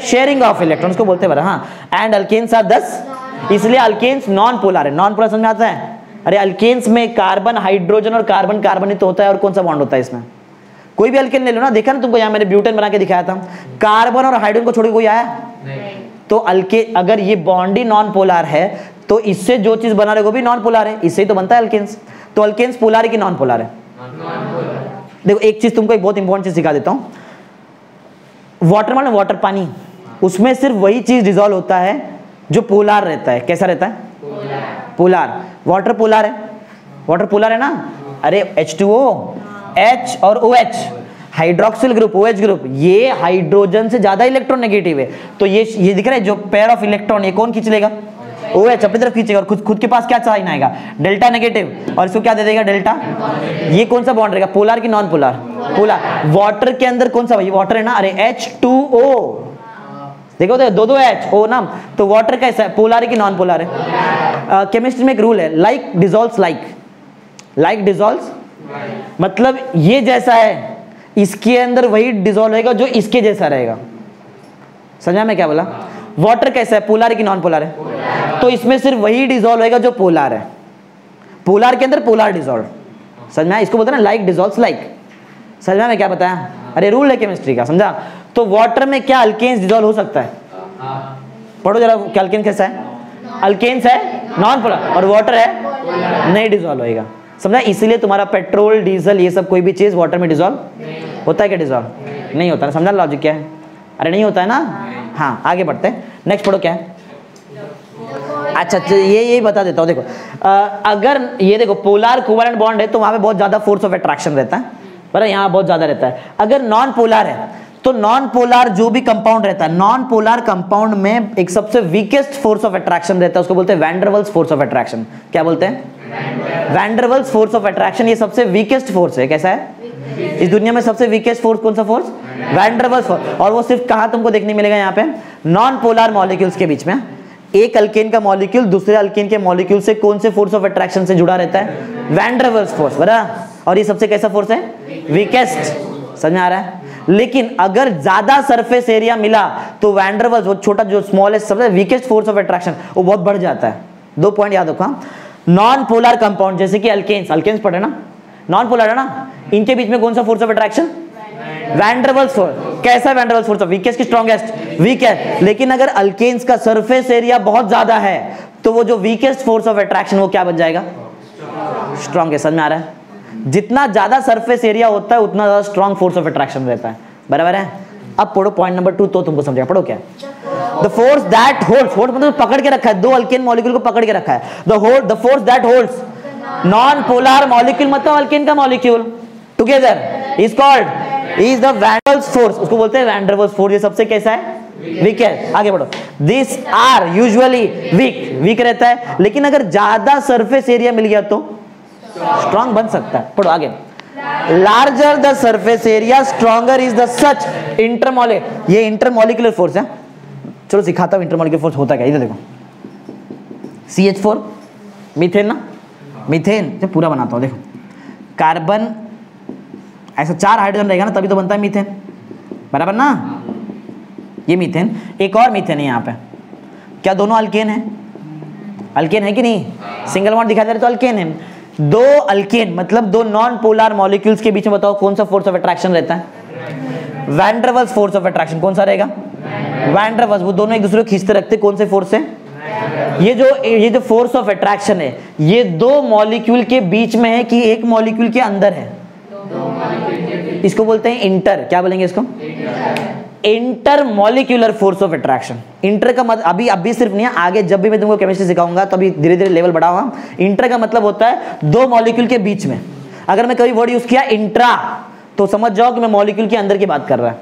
sharing of electrons को बोलते हैं। हाँ, एंड अल्केन्स आर 10, इसलिए अल्केन्स नॉन पोलर है। नॉन पोलर समझ में आता है? अरे अल्केन्स में कार्बन हाइड्रोजन और कार्बन कार्बन ही तो होता है, और कौन सा बॉन्ड होता है इसमें? कोई भी अल्केन ले लो ना, देखा ना तुमको, यहाँ मैंने ब्यूटेन बना के दिखाया था, कार्बन और हाइड्रोजन को छोड़ के कोई आया? नहीं। तो अगर ये बॉन्ड ही नॉन पोलर है तो इससे जो चीज बना रहे वो भी नॉन पोलर है, इससे ही तो बनता है अल्केन्स। तो अल्केन्स पोलर है कि नॉन पोलर है? देखो एक चीज तुमको, एक बहुत इंपॉर्टेंट चीज सिखा देता हूँ। वाटर मतलब वाटर, पानी, उसमें सिर्फ वही चीज डिजोल्व होता है जो पोलर रहता है। कैसा रहता है? पोलर। वाटर पोलर है, वाटर पोलर है ना। अरे H2O, H और OH, hydroxyl group, OH group, ये हाइड्रोजन से ज्यादा इलेक्ट्रॉन नेगेटिव है। तो ये दिख रहा है जो पेयर ऑफ इलेक्ट्रॉन, ये कौन खींच लेगा? OH अपनी तरफ खींचेगा, और खुद के पास क्या साइन आएगा? डेल्टा नेगेटिव, और इसको क्या दे देगा? डेल्टा। ये कौन सा बॉन्ड रहेगा? पोलर की नॉन पोलर? पोलर। वाटर के अंदर कौन सा? भाई वाटर है ना। अरे H2O, देखो तो 2 H O ना, तो वाटर कैसा है? पोलर की नॉन पोलर है? केमिस्ट्री में एक रूल है, like dissolves like. Like dissolves मतलब ये जैसा है इसके अंदर वही डिसॉल्व होगा जो इसके जैसा रहेगा। समझा मैं क्या बोला? वाटर कैसा है? पोलर की नॉन पोलर है? तो इसमें सिर्फ वही डिसॉल्व होगा जो पोलर है। पोलर के अंदर पोलर डिसॉल्व। समझ में? इसको बोलते हैं ना लाइक डिसॉल्व्स लाइक। समझ में क्या बताया? अरे रूल है केमिस्ट्री का, समझा? तो वाटर में क्या अल्केन्स डिसॉल्व हो सकता है? पढ़ो जरा, क्या अल्केन कैसा है? अल्केन्स है नॉन पोलर, और वाटर है नहीं डिसॉल्व होएगा। समझा? इसलिए तुम्हारा पेट्रोल डीजल ये सब कोई भी चीज वाटर में डिसॉल्व होता है क्या? डिसॉल्व नहीं होता है। समझा लॉजिक क्या है? अरे नहीं होता है ना। हाँ, आगे बढ़ते हैं, नेक्स्ट पढ़ो क्या है। अच्छा, ये बता देता हूँ। देखो अगर ये देखो पोलर कोवैलेंट बॉन्ड है तो वहां पे बहुत ज्यादा फोर्स ऑफ अट्रैक्शन रहता है, पर यहाँ बहुत ज्यादा रहता है। अगर नॉन पोलर है तो नॉन पोलर जो भी कंपाउंड रहता है, नॉन पोलर कंपाउंड में एक सबसे वीकेस्ट फोर्स ऑफ अट्रैक्शन रहता है, उसको बोलते हैं van der Waals force of attraction. क्या बोलते हैं? Van der Waals force of attraction. ये सबसे वीकेस्ट फोर्स है। कैसा है? इस दुनिया में सबसे वीकेस्ट फोर्स कौन सा force? Van der Waals force. और वो सिर्फ कहाँ तुमको देखने मिलेगा? यहाँ पे नॉन पोलर मॉलिक्यूल्स के बीच में। एक अल्केन का मॉलिक्यूल दूसरे अल्केन के मॉलिक्यूल से कौन से फोर्स ऑफ अट्रैक्शन से जुड़ा रहता है? वैन डर वाल्स फोर्स, बराबर। और ये सबसे कैसा फोर्स है? वीकेस्ट। समझ में आ रहा है? लेकिन अगर ज्यादा सरफेस एरिया मिला तो वैन डर वाल्स, वो छोटा जो स्मॉलेस्ट सबसे वीकेस्ट फोर्स ऑफ अट्रैक्शन, वो बहुत बढ़ जाता है। 2 पॉइंट याद रखो। नॉन पोलर कंपाउंड जैसे कि अल्केन्स, अल्केन्स पढ़े ना, नॉन पोलर है ना, इनके बीच में कौन सा force of attraction? Van der Waals force. कैसा van der Waals force? Weakest की स्ट्रॉन्गेस्ट? वीक है। लेकिन अगर अल्केन्स का सरफेस एरिया बहुत ज्यादा है तो वो जो वीकेस्ट फोर्स ऑफ अट्रैक्शन वो क्या बन जाएगा? स्ट्रॉन्गेस्ट। समझ में आ रहा है? जितना ज्यादा सरफेस एरिया होता है उतना ज्यादा स्ट्रॉन्ग फोर्स ऑफ अट्रैक्शन रहता है, बराबर है? अब पढ़ो पॉइंट नंबर 2, तो तुमको समझा। पढ़ो क्या? The force that holds, hold मतलब पकड़ के रखा है, दो अल्केन मॉलिक्यूल को पकड़ के रखा है। The force that holds non polar molecule मतलब अल्केन का molecule together is called is the van der Waals force. उसको बोलते हैं वैन डर वाल्स फोर्स। ये सबसे कैसा है? वीक है। आगे बढ़ो। This are usually weak, weak रहता है, लेकिन अगर ज्यादा सरफेस एरिया मिल गया तो स्ट्रॉन्ग बन सकता है। पढ़ो आगे। Larger the surface area stronger is the such intermolecular. ये इंटरमॉलिक्यूलर फोर्स है। चलो सिखाता हूं इंटरमॉलिक्यूलर फोर्स होता क्या। इधर देखो, CH4 मीथेन ना, मीथेन से पूरा बनाता हूं। देखो कार्बन ऐसा 4 हाइड्रोजन रहेगा ना तभी तो बनता है मीथेन, बराबर ना? ये मीथेन, एक और मीथेन है यहाँ पे। क्या दोनों अल्केन है? अल्केन है कि नहीं? सिंगल बॉन्ड दिखाई दे रहा है तो अल्केन है। दो अल्केन मतलब दो नॉन पोलर मॉलिक्यूल्स के बीच में बताओ कौन सा फोर्स ऑफ अट्रैक्शन रहता है? Van der Waals force of attraction. कौन सा रहेगा? Van der Waals. वो दोनों एक दूसरे को खींचते रखते, कौन से फोर्स से? ये जो फोर्स ऑफ अट्रैक्शन है ये दो मॉलिक्यूल के बीच में है कि एक मॉलिक्यूल के अंदर है? इसको बोलते हैं इंटर, क्या बोलेंगे इसको? Inter molecular force of attraction. Inter का मतलब अभी सिर्फ नहीं है, आगे जब भी मैं तुमको केमिस्ट्री सिखाऊंगा तो अभी धीरे धीरे लेवल बढ़ाऊंगा। इंटर का मतलब होता है दो मॉलिक्यूल के बीच में। अगर मैं कभी वर्ड यूज किया इंट्रा तो समझ जाओ कि मैं मॉलिक्यूल के अंदर की बात कर रहा है।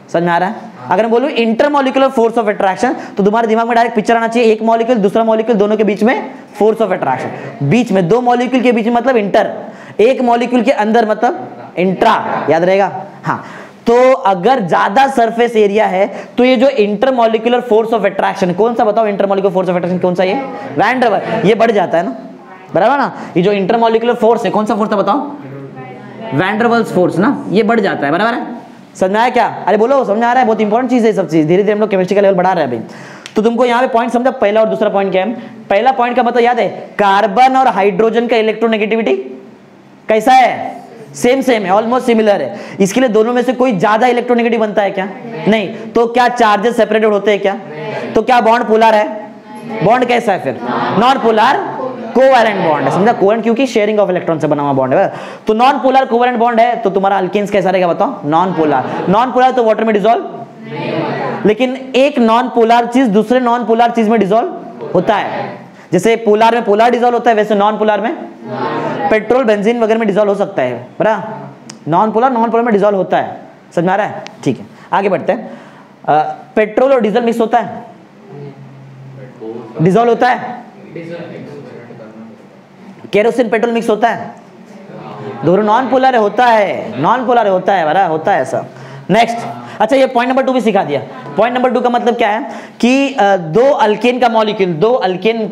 समझ में आ रहा है? अगर मैं बोलूं inter molecular force of attraction तो तुम्हारे दिमाग में डायरेक्ट पिक्चर आना चाहिए, एक मॉलिक्यूल दूसरा मॉलिक्यूल दोनों के बीच में फोर्स ऑफ अट्रैक्शन। बीच में दो मॉलिक्यूल के बीच में मतलब इंटर, एक मॉलिक्यूल के अंदर मतलब इंट्रा, याद रहेगा? हाँ। तो अगर ज्यादा सरफेस एरिया है तो ये जो इंटरमॉलिक्यूलर फोर्स ऑफ अट्रैक्शन, कौन सा बताओ? इंटरमॉलिक्यूलर फोर्स ऑफ अट्रैक्शन कौन सा? ये वैन डर वाल्स। ये बढ़ जाता है ना, बराबर ना? ये जो इंटरमॉलिक्यूलर फोर्स है कौन सा फोर्स था बताओ? वैन डर वाल्स फोर्स ना, ये बढ़ जाता है, बराबर है? समझ में आया क्या? अरे बोलो, समझ आ रहा है? बहुत इंपॉर्टेंट चीज है सब चीज। धीरे धीरे हम लोग केमिस्ट्री का लेवल बढ़ा रहे हैं अभी। तो तुमको यहाँ पे पॉइंट समझा? पहला और दूसरा पॉइंट क्या है? पहला पॉइंट का मतलब याद है, कार्बन और हाइड्रोजन का इलेक्ट्रोनेगेटिविटी कैसा है? सेम सेम है, ऑलमोस्ट सिमिलर है। इसके लिए दोनों में से कोई ज्यादा इलेक्ट्रोनेगेटिव बनता है क्या? नहीं। तो क्या चार्जेस सेपरेटेड होते हैं क्या? तो क्या बॉन्ड पोलर है? बॉन्ड कैसा है फिर? नॉन पोलर कोवैलेंट बॉन्ड है। समझा? कोवैलेंट क्योंकि शेयरिंग ऑफ इलेक्ट्रॉन से बना हुआ बॉन्ड है। तो नॉन पोलर कोवैलेंट बॉन्ड है तो तुम्हारा अल्केन्स कैसा रहेगा बताओ? Non polar. नॉन पोलर तो वाटर में डिसॉल्व, लेकिन एक नॉन पोलर चीज दूसरे नॉन पोलर चीज में डिसॉल्व होता है। जैसे पोलर में पोलर डिसॉल्व होता है वैसे नॉन पोलर में पेट्रोल बेंजीन वगैरह में डिसॉल्व हो सकता है, बराबर? नॉन पोलर में डिसॉल्व होता है। समझ में आ रहा है? ठीक है, आगे बढ़ते हैं। पेट्रोल और डीजल मिक्स होता है? डिसॉल्व होता है? केरोसिन पेट्रोल मिक्स होता है? दोनों नॉन पोलर होता है, नॉन पोलर होता है, बराबर होता है ऐसा। नेक्स्ट, अच्छा ये पॉइंट नंबर 2 भी सिखा दिया। पॉइंट नंबर 2 का मतलब क्या है कि दो अल्केन का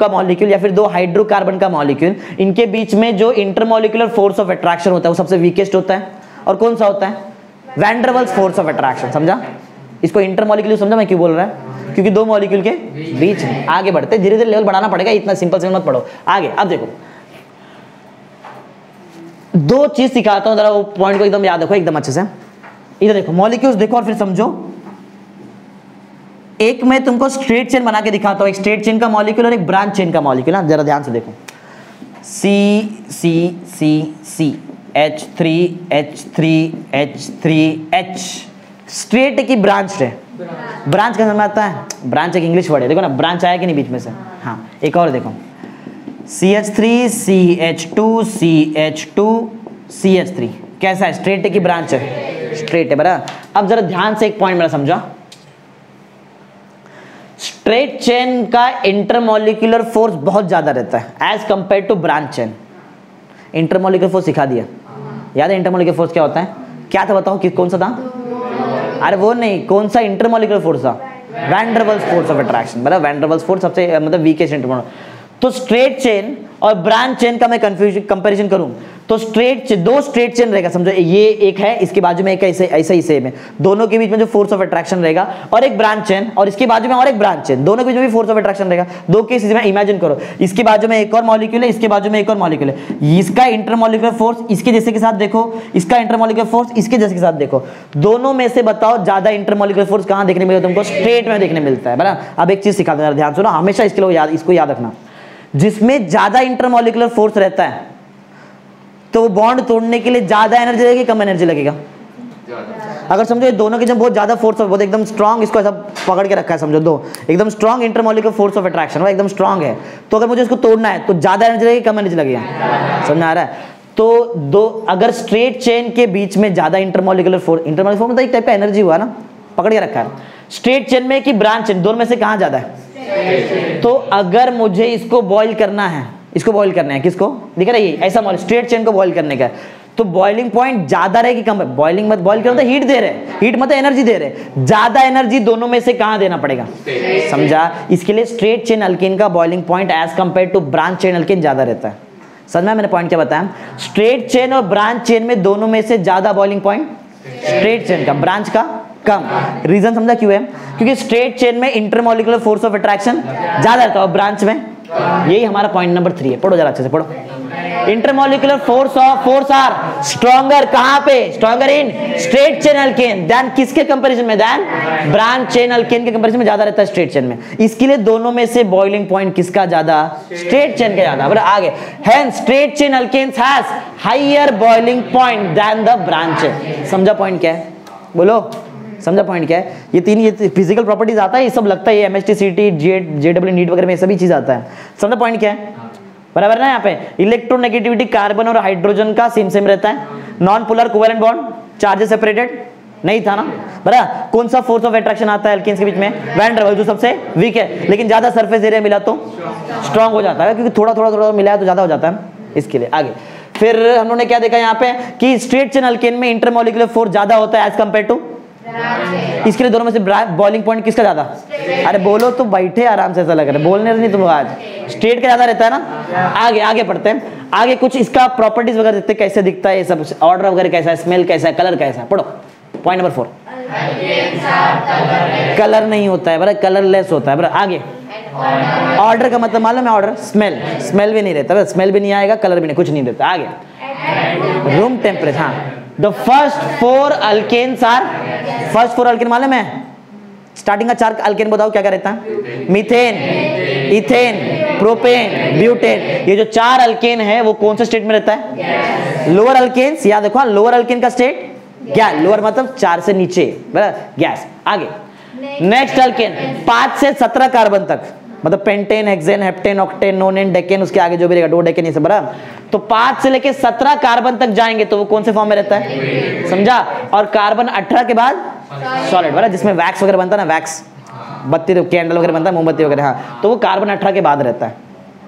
मॉलिक्यूल या फिर दो हाइड्रोकार्बन का मॉलिक्यूल, इनके बीच में जो इंटरमॉलिक्यूलर फोर्स ऑफ अट्रैक्शन होता है वो सबसे वीकेस्ट होता है। और कौन सा होता है? Van der Waals force of attraction. समझा? इसको इंटरमॉलिक्यूलर समझा मैं क्यों बोल रहा है? क्योंकि दो मॉलिक्यूल के बीच में। आगे बढ़ते, धीरे धीरे लेवल बढ़ाना पड़ेगा, इतना सिंपल से मत पढ़ो। आगे अब देखो, दो चीज सिखाता हूं, जरा वो पॉइंट को एकदम याद रखो एकदम अच्छे से। इधर देखो, मॉलिक्यूल्स देखो और फिर समझो। एक मैं तुमको स्ट्रेट चेन बना के दिखाता हूं, एक स्ट्रेट चेन का मॉलिक्यूल और एक ब्रांच चेन का मॉलिक्यूल। जरा ध्यान से देखो, C H3 स्ट्रेट की ब्रांच है। ब्रांच का समझ आता है? ब्रांच एक इंग्लिश वर्ड है, देखो ना ब्रांच आया कि नहीं बीच में से? हाँ, एक और देखो, CH3 CH2 कैसा है? स्ट्रेट की ब्रांच है, स्ट्रेट है, बराबर? अब जरा ध्यान से एक पॉइंट मेरा समझा। स्ट्रेट चेन का इंटरमॉलिक्यूलर फोर्स बहुत ज्यादा रहता है as compare to branch chain. Intermolecular force सिखा दिया, याद है इंटरमॉलिक्यूलर फोर्स क्या होता है? क्या था बताओ, कि कौन सा था? अरे वो नहीं, कौन सा इंटरमॉलिक्यूलर फोर्स था? Van der Waals force of attraction, बराबर? वैन डर वाल्स फोर्स सबसे मतलब वीकेस्ट इंटरमॉलिक्यूलर। तो स्ट्रेट चेन और ब्रांच चेन का मैं कंपैरिजन करूं तो दो स्ट्रेट चेन रहेगा, समझो ये एक है, इसके बाजू में एक है, ऐसा ही सेम है, दोनों के बीच में जो फोर्स ऑफ अट्रैक्शन रहेगा, और एक ब्रांच चेन, और इसके बाजू में और एक ब्रांच चेन, दोनों के बीच में भी फोर्स ऑफ अट्रैक्शन रहेगा। दो केस में इमेजिन करो, इसके बाजू में एक और मॉलिक्यूल है, इसके बाजू में एक और मॉलिक्यूल है, इसका इंटरमॉलिक्यूलर फोर्स इसके जैसे के साथ देखो, इसका इंटरमॉलिक्यूलर फोर्स इसके जैसे के साथ देखो, दोनों में से बताओ ज्यादा इंटरमॉलिक्यूलर फोर्स कहां देखने मिलेगा तुमको? स्ट्रेट में देखने मिलता है, बराबर। अब एक चीज सिखा दो, ध्यान सुनो, हमेशा इसको याद रखना, जिसमें ज्यादा इंटरमॉलिक्यूलर फोर्स रहता है तो वो बॉन्ड तोड़ने के लिए ज्यादा एनर्जी लगेगी, कम एनर्जी लगेगा? अगर समझो ये दोनों के जब बहुत ज्यादा फोर्स, बहुत एकदम स्ट्रांग, इसको ऐसा पकड़ के रखा है समझो, दो एकदम strong intermolecular force of attraction, वो एकदम स्ट्रांग है, तो अगर मुझे इसको तोड़ना है तो ज्यादा एनर्जी लगेगी, कम एनर्जी लगेगा? समझ आ रहा है? तो दो अगर स्ट्रेट चेन के बीच में ज्यादा इंटरमॉलिक्यूलर फोर्स मतलब एक टाइप का एनर्जी हुआ ना, पकड़ के रखा है, स्ट्रेट चेन में कि ब्रांच चेन, दोनों में से कहां ज्यादा है? तो अगर मुझे इसको बॉईल करना है, इसको बॉईल करना है, किसको दिख रहा है? ये ऐसा मॉल स्ट्रेट चेन को बॉईल करने का, तो बॉइलिंग पॉइंट ज्यादा रहेगी कम? बॉइलिंग मत बॉईल करना, हीट दे रहे, हीट मतलब एनर्जी दे रहे, ज्यादा एनर्जी दोनों में से कहां देना पड़ेगा? समझा? इसके लिए स्ट्रेट चेन अल्केन का boiling point as compare to branch chain alkane ज्यादा रहता है। समझ में मैंने पॉइंट क्या बताया? स्ट्रेट चेन और ब्रांच चेन में दोनों में से ज्यादा बॉइलिंग पॉइंट स्ट्रेट चेन का, ब्रांच का कम। रीजन समझा क्यों है? क्योंकि स्ट्रेट चेन में इंटरमॉलिक्यूलर फोर्स ऑफ अट्रैक्शन ज्यादा रहता है और ब्रांच में, यही हमारा पॉइंट नंबर 3 है। पढ़ो जरा अच्छे से पढ़ो। इंटरमॉलिक्यूलर फोर्स आर स्ट्रॉन्गर कहां पे? Stronger in straight chain alkane than किसके कंपैरिजन में? देन ब्रांच चेन अल्केन के कंपैरिजन में ज्यादा रहता है स्ट्रेट चेन में। इसके लिए दोनों में से बॉइलिंग पॉइंट किसका ज्यादा? स्ट्रेट चेन का ज्यादा। बराबर, आगे hence straight chain alkanes has higher boiling point than the branch chain. समझा पॉइंट क्या है? बोलो, समझा पॉइंट क्या है? ये तीन ये फिजिकल प्रॉपर्टीज आता है, ये सब लगता है, ये एमएसटी सीटी जेडब्ल्यू नीट वगैरह में सभी चीज आता है। समझा पॉइंट क्या है? बराबर ना? यहाँ पे इलेक्ट्रोनेगेटिविटी कार्बन और हाइड्रोजन का सेम रहता है। Non polar covalent bond, charges separated नहीं था ना? बराबर। कौन सा फोर्स ऑफ अट्रैक्शन आता है अल्केन्स के बीच में? वैन डर वाल्स, जो सबसे वीक है, लेकिन ज्यादा सरफेस एरिया मिला तो स्ट्रांग हो जाता है, क्योंकि थोड़ा थोड़ा मिला है तो ज्यादा हो जाता है। इसके लिए आगे फिर हम लोगों ने क्या देखा यहाँ पे कि स्ट्रेट चेन अल्केन में इंटरमॉलिक्यूलर फोर्स ज्यादा होता है एज कंपेयर टू। इसके लिए दोनों में से बॉइलिंग पॉइंट किसका ज्यादा? अरे बोलो तो, बैठे आराम से, ऐसा लग रहा है बोलने नहीं तुम लोग आज। स्ट्रेट का ज्यादा रहता है ना? आगे पढ़ते हैं, आगे कुछ इसका प्रॉपर्टीज वगैरह देखते हैं, कैसे दिखता है ये सब, ऑर्डर वगैरह कैसा है, स्मेल कैसा है, कलर कैसा है। पढ़ो पॉइंट नंबर 4। कलर नहीं होता है, बराबर, कलरलेस होता है। बराबर, आगे ऑर्डर का मतलब मालूम है? ऑर्डर स्मेल भी नहीं रहता, स्मेल भी नहीं आएगा, कलर भी नहीं, कुछ नहीं देता। आगे रूम टेम्परेचर। हाँ, द फर्स्ट फोर अल्केन्स मालूम है? स्टार्टिंग का 4 अल्केन बताओ क्या क्या रहता है? Methane, ethane, propane, butane. ये जो 4 अल्केन है वो कौन से स्टेट में रहता है? Lower alkanes. याद देखो, लोअर अल्केन का स्टेट क्या? लोअर मतलब 4 से नीचे, बराबर, गैस। आगे नेक्स्ट अल्केन 5 से 17 कार्बन तक, मतलब pentane, hexane, heptane, octane, नोनेन, decane, उसके आगे जो भी रहेगा, 2 डेकेन, ये सब। बराबर, तो 5 से लेके 17 कार्बन तक जाएंगे तो वो कौन से फॉर्म में रहता है? समझा? और कार्बन 18 के बाद सॉलिड, बराबर, जिसमें वैक्स वगैरह बनता है ना, वैक्स, बत्ती, कैंडल वगैरह बनता है, मोमबत्ती वगैरह, हाँ, तो वो कार्बन 18 के बाद रहता है।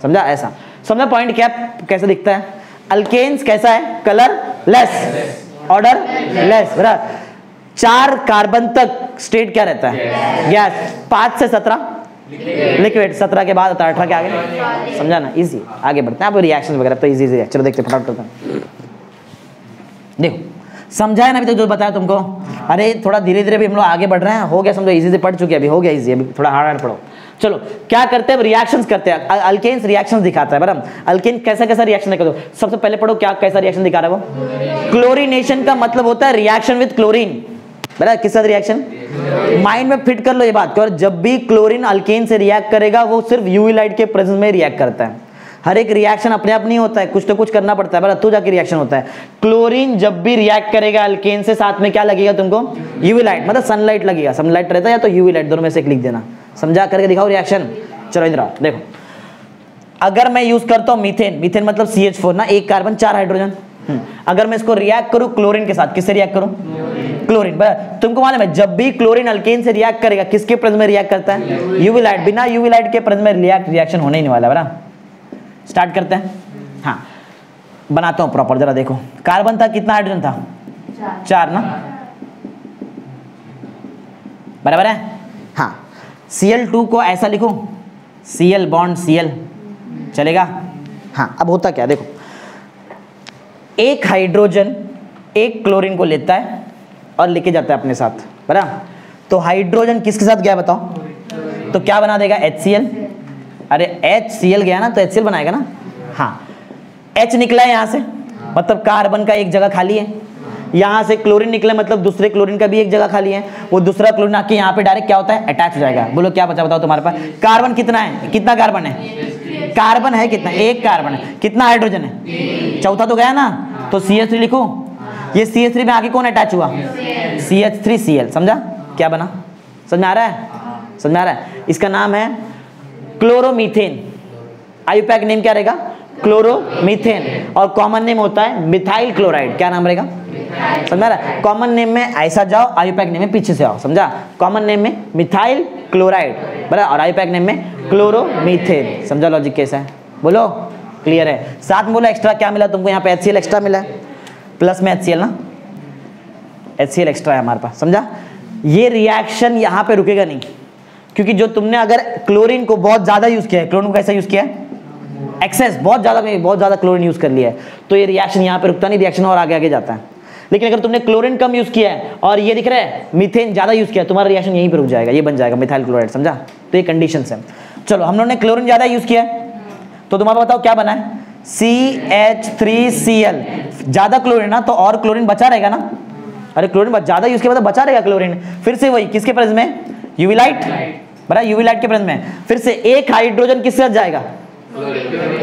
समझा? ऐसा समझा पॉइंट क्या कैसे दिखता है? अल्केन्स कैसा है? Colour less, order less. बराबर, 4 कार्बन तक स्टेट क्या रहता है? गैस। 5 से 17 लिक्विड, 17 के बाद 18 के आगे। समझा ना? इजी। आगे बढ़ते हैं, आप रिएक्शन वगैरह तो इजी है। चलो देखते फटाफट। देखो समझा है ना अभी तक जो बताया तुमको? अरे थोड़ा धीरे धीरे भी हम लोग आगे बढ़ रहे हैं, हो गया समझो, इजी से पढ़ चुके, अभी हो गया इजी, अभी थोड़ा हार्ड पढ़ो। चलो क्या करते हैं? रिएक्शंस करते हैं। अल्केन्स रिएक्शंस दिखाता है, बराबर। अल्केन कैसा कैसा रिएक्शन दिखाता है? सबसे पहले पढ़ो क्या कैसा रिएक्शन दिखा रहा है वो? क्लोरीनेशन का मतलब होता है रिएक्शन विद क्लोरीन, बराबर। किस साथ रिएक्शन? माइंड में फिट कर लो ये बात, और जब भी क्लोरीन अल्केन से रिएक्ट करेगा वो सिर्फ यूवी लाइट के प्रेजेंस में रिएक्ट करता है। हर एक रिएक्शन अपने आप नहीं होता है, कुछ तो कुछ करना पड़ता है, बराबर, तो जाके रिएक्शन होता है। क्लोरीन जब भी रिएक्ट करेगा अल्केन से, साथ में क्या लगेगा तुमको? यूवी लाइट, मतलब सनलाइट लगेगा। सनलाइट रहता है या तो यूवी लाइट, दोनों में से एक लिख देना। समझा? करके दिखाओ रिएक्शन। चलो इधर आओ, देखो अगर मैं यूज करता हूँ मीथेन मतलब CH4 ना, 1 कार्बन 4 हाइड्रोजन। अगर मैं इसको रिएक्ट करूं क्लोरीन के साथ, किससे रिएक्ट करूं? क्लोरीन। बराबर, तुमको मालूम है जब भी क्लोरीन अल्केन से रिएक्ट करेगा किसके प्रेजेंस में रिएक्ट करता है? UV light. बिना यूवी लाइट के प्रेजेंस में रिएक्शन होने ही नहीं वाला। बराबर, स्टार्ट करते हैं। हाँ, बनाता हूं प्रॉपर, जरा देखो। कार्बन था, कितना हाइड्रोजन था? 4 ना, बराबर है। हाँ, Cl2 को ऐसा लिखूं, Cl बॉन्ड Cl, चलेगा? हाँ, अब होता क्या देखो, एक हाइड्रोजन एक क्लोरीन को लेता है और लेके जाता है अपने साथ, बराबर। तो हाइड्रोजन किसके साथ गया बताओ, तो क्या बना देगा HCl। अरे HCl गया ना तो HCl बनाएगा ना, हाँ। H निकला है यहाँ से, मतलब कार्बन का एक जगह खाली है। यहाँ से क्लोरीन निकला मतलब दूसरे क्लोरीन का भी एक जगह खाली है। वो दूसरा क्लोरीन आके यहाँ पे डायरेक्ट क्या होता है, अटैच हो जाएगा। बोलो क्या बचा बताओ तुम्हारे पास, कार्बन कितना है, कितना कार्बन है, कार्बन है कितना, एक कार्बन है। कितना हाइड्रोजन है, चौथा तो गया ना, तो CH3 लिखो। ये CH3 में आगे कौन अटैच हुआ, CH3Cl। समझा क्या बना, समझ में आ रहा है, समझ में आ रहा है। इसका नाम है क्लोरोमीथेन। आईयूपैक नेम क्या रहेगा, क्लोरोमीथेन। और कॉमन नेम होता है मिथाइल क्लोराइड। क्या नाम रहेगा, समझ में आ रहा है। कॉमन नेम में ऐसा जाओ, आईयूपैक नेम में पीछे से आओ, समझा। कॉमन नेम में मिथाइल क्लोराइड, बराबर, और आईयूपैक नेम में क्लोरोमीथेन। समझा लॉजिक कैसा है, बोलो क्लियर है। साथ में बोलो एक्स्ट्रा क्या मिला तुमको, यहाँ पे HCl एक्स्ट्रा मिला है, प्लस में HCl ना, HCl एक्स्ट्रा है हमारे पास, समझा। ये रिएक्शन यहाँ पे रुकेगा नहीं, क्योंकि जो तुमने अगर क्लोरीन को बहुत ज्यादा यूज किया है, क्लोरीन को कैसा यूज किया है, एक्सेस, बहुत ज्यादा क्लोरीन यूज कर लिया है, तो ये रिएक्शन यहाँ पे रुकता नहीं, रिएक्शन और आगे आगे जाता है। लेकिन अगर तुमने क्लोरीन कम यूज किया है और ये दिख रहा है मीथेन ज्यादा यूज किया है, तुम्हारा रिएक्शन यहीं पे रुक जाएगा, ये बन जाएगा मिथाइल क्लोराइड। समझा, तो ये कंडीशन है। चलो हम लोगों ने क्लोरीन ज्यादा यूज किया है, तो तुम्हारा बताओ क्या बना है, CH3Cl। ज्यादा क्लोरीन ना, तो और क्लोरीन बचा रहेगा ना। अरे क्लोरीन ज्यादा यूज किया मतलब बचा रहेगा क्लोरीन। फिर से वही किसके प्रेजेंस में, यूवी लाइट, बड़ा यूवी लाइट के प्रेजेंस में। फिर से एक हाइड्रोजन किसके साथ जाएगा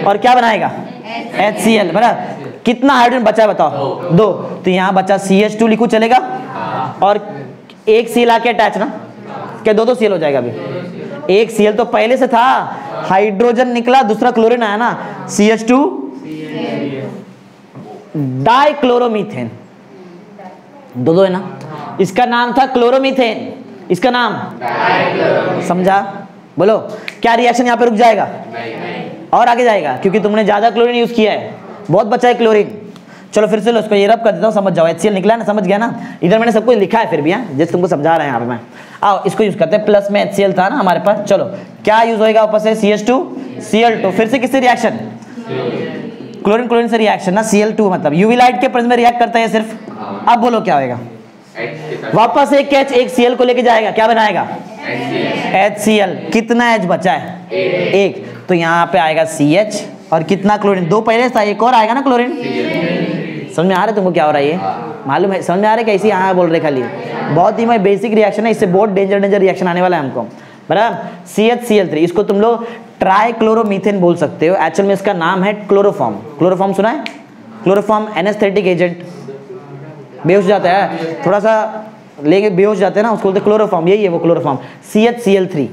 और क्या बनाएगा, HCl, बराबर। कितना हाइड्रोजन बचा है बताओ, 2। तो यहाँ बचा CH2 लिखो चलेगा, और एक Cl आके अटैच ना, क्या 2 Cl हो जाएगा। अभी एक Cl तो पहले से था, हाइड्रोजन निकला, दूसरा क्लोरीन आया ना, CH2 डाइक्लोरोमीथेन, 2 है ना। इसका नाम था क्लोरोमीथेन, इसका नाम, समझा। बोलो क्या रिएक्शन यहाँ पे रुक जाएगा और आगे जाएगा, क्योंकि तुमने ज्यादा क्लोरीन यूज किया है, बहुत बचा है क्लोरीन। चलो फिर से लो इसको, ये रब कर देता हूँ, समझ जाओ। HCl निकला है ना, समझ गया ना। इधर मैंने सब कुछ लिखा है फिर भी, जैसे तुमको समझा रहे हैं यहाँ पे मैं। आओ इसको यूज करते हैं, प्लस में HCl था ना हमारे पास। चलो क्या यूज होएगा वापस से, CH2Cl2। फिर से किससे रिएक्शन, क्लोरीन क्लोरीन से रिएक्शन ना, Cl2 मतलब यूवी लाइट के प्रेजेंस में रिएक्ट करता है सिर्फ। अब बोलो क्या होएगा, वापस एक H एक Cl को लेके जाएगा, क्या बनाएगा, HCl। कितना H बचा है, 1। तो यहाँ पे आएगा CH, और कितना क्लोरीन, 2 पहले था, एक और आएगा ना क्लोरीन। समझ में आ रहा है तुमको क्या हो रहा है, ये मालूम है, समझ में आ रहा है कैसे यहाँ बोल रहे खाली। बहुत ही बेसिक रिएक्शन है, इससे बहुत डेंजर रिएक्शन आने वाला है हमको, बराबर। CHCl3, इसको तुम लोग ट्राइक्लोरोमीथेन बोल सकते हो। एक्चुअल में इसका नाम है क्लोरोफॉर्म। क्लोरोफॉर्म सुना है, क्लोरोफॉर्म एनेस्थेटिक एजेंट। बेहोश जाता है, थोड़ा सा लेके बेहोश जाते हैं ना, उसको बोलते हैं क्लोरोफॉर्म। यही है वो क्लोरोफॉर्म, CHCl3।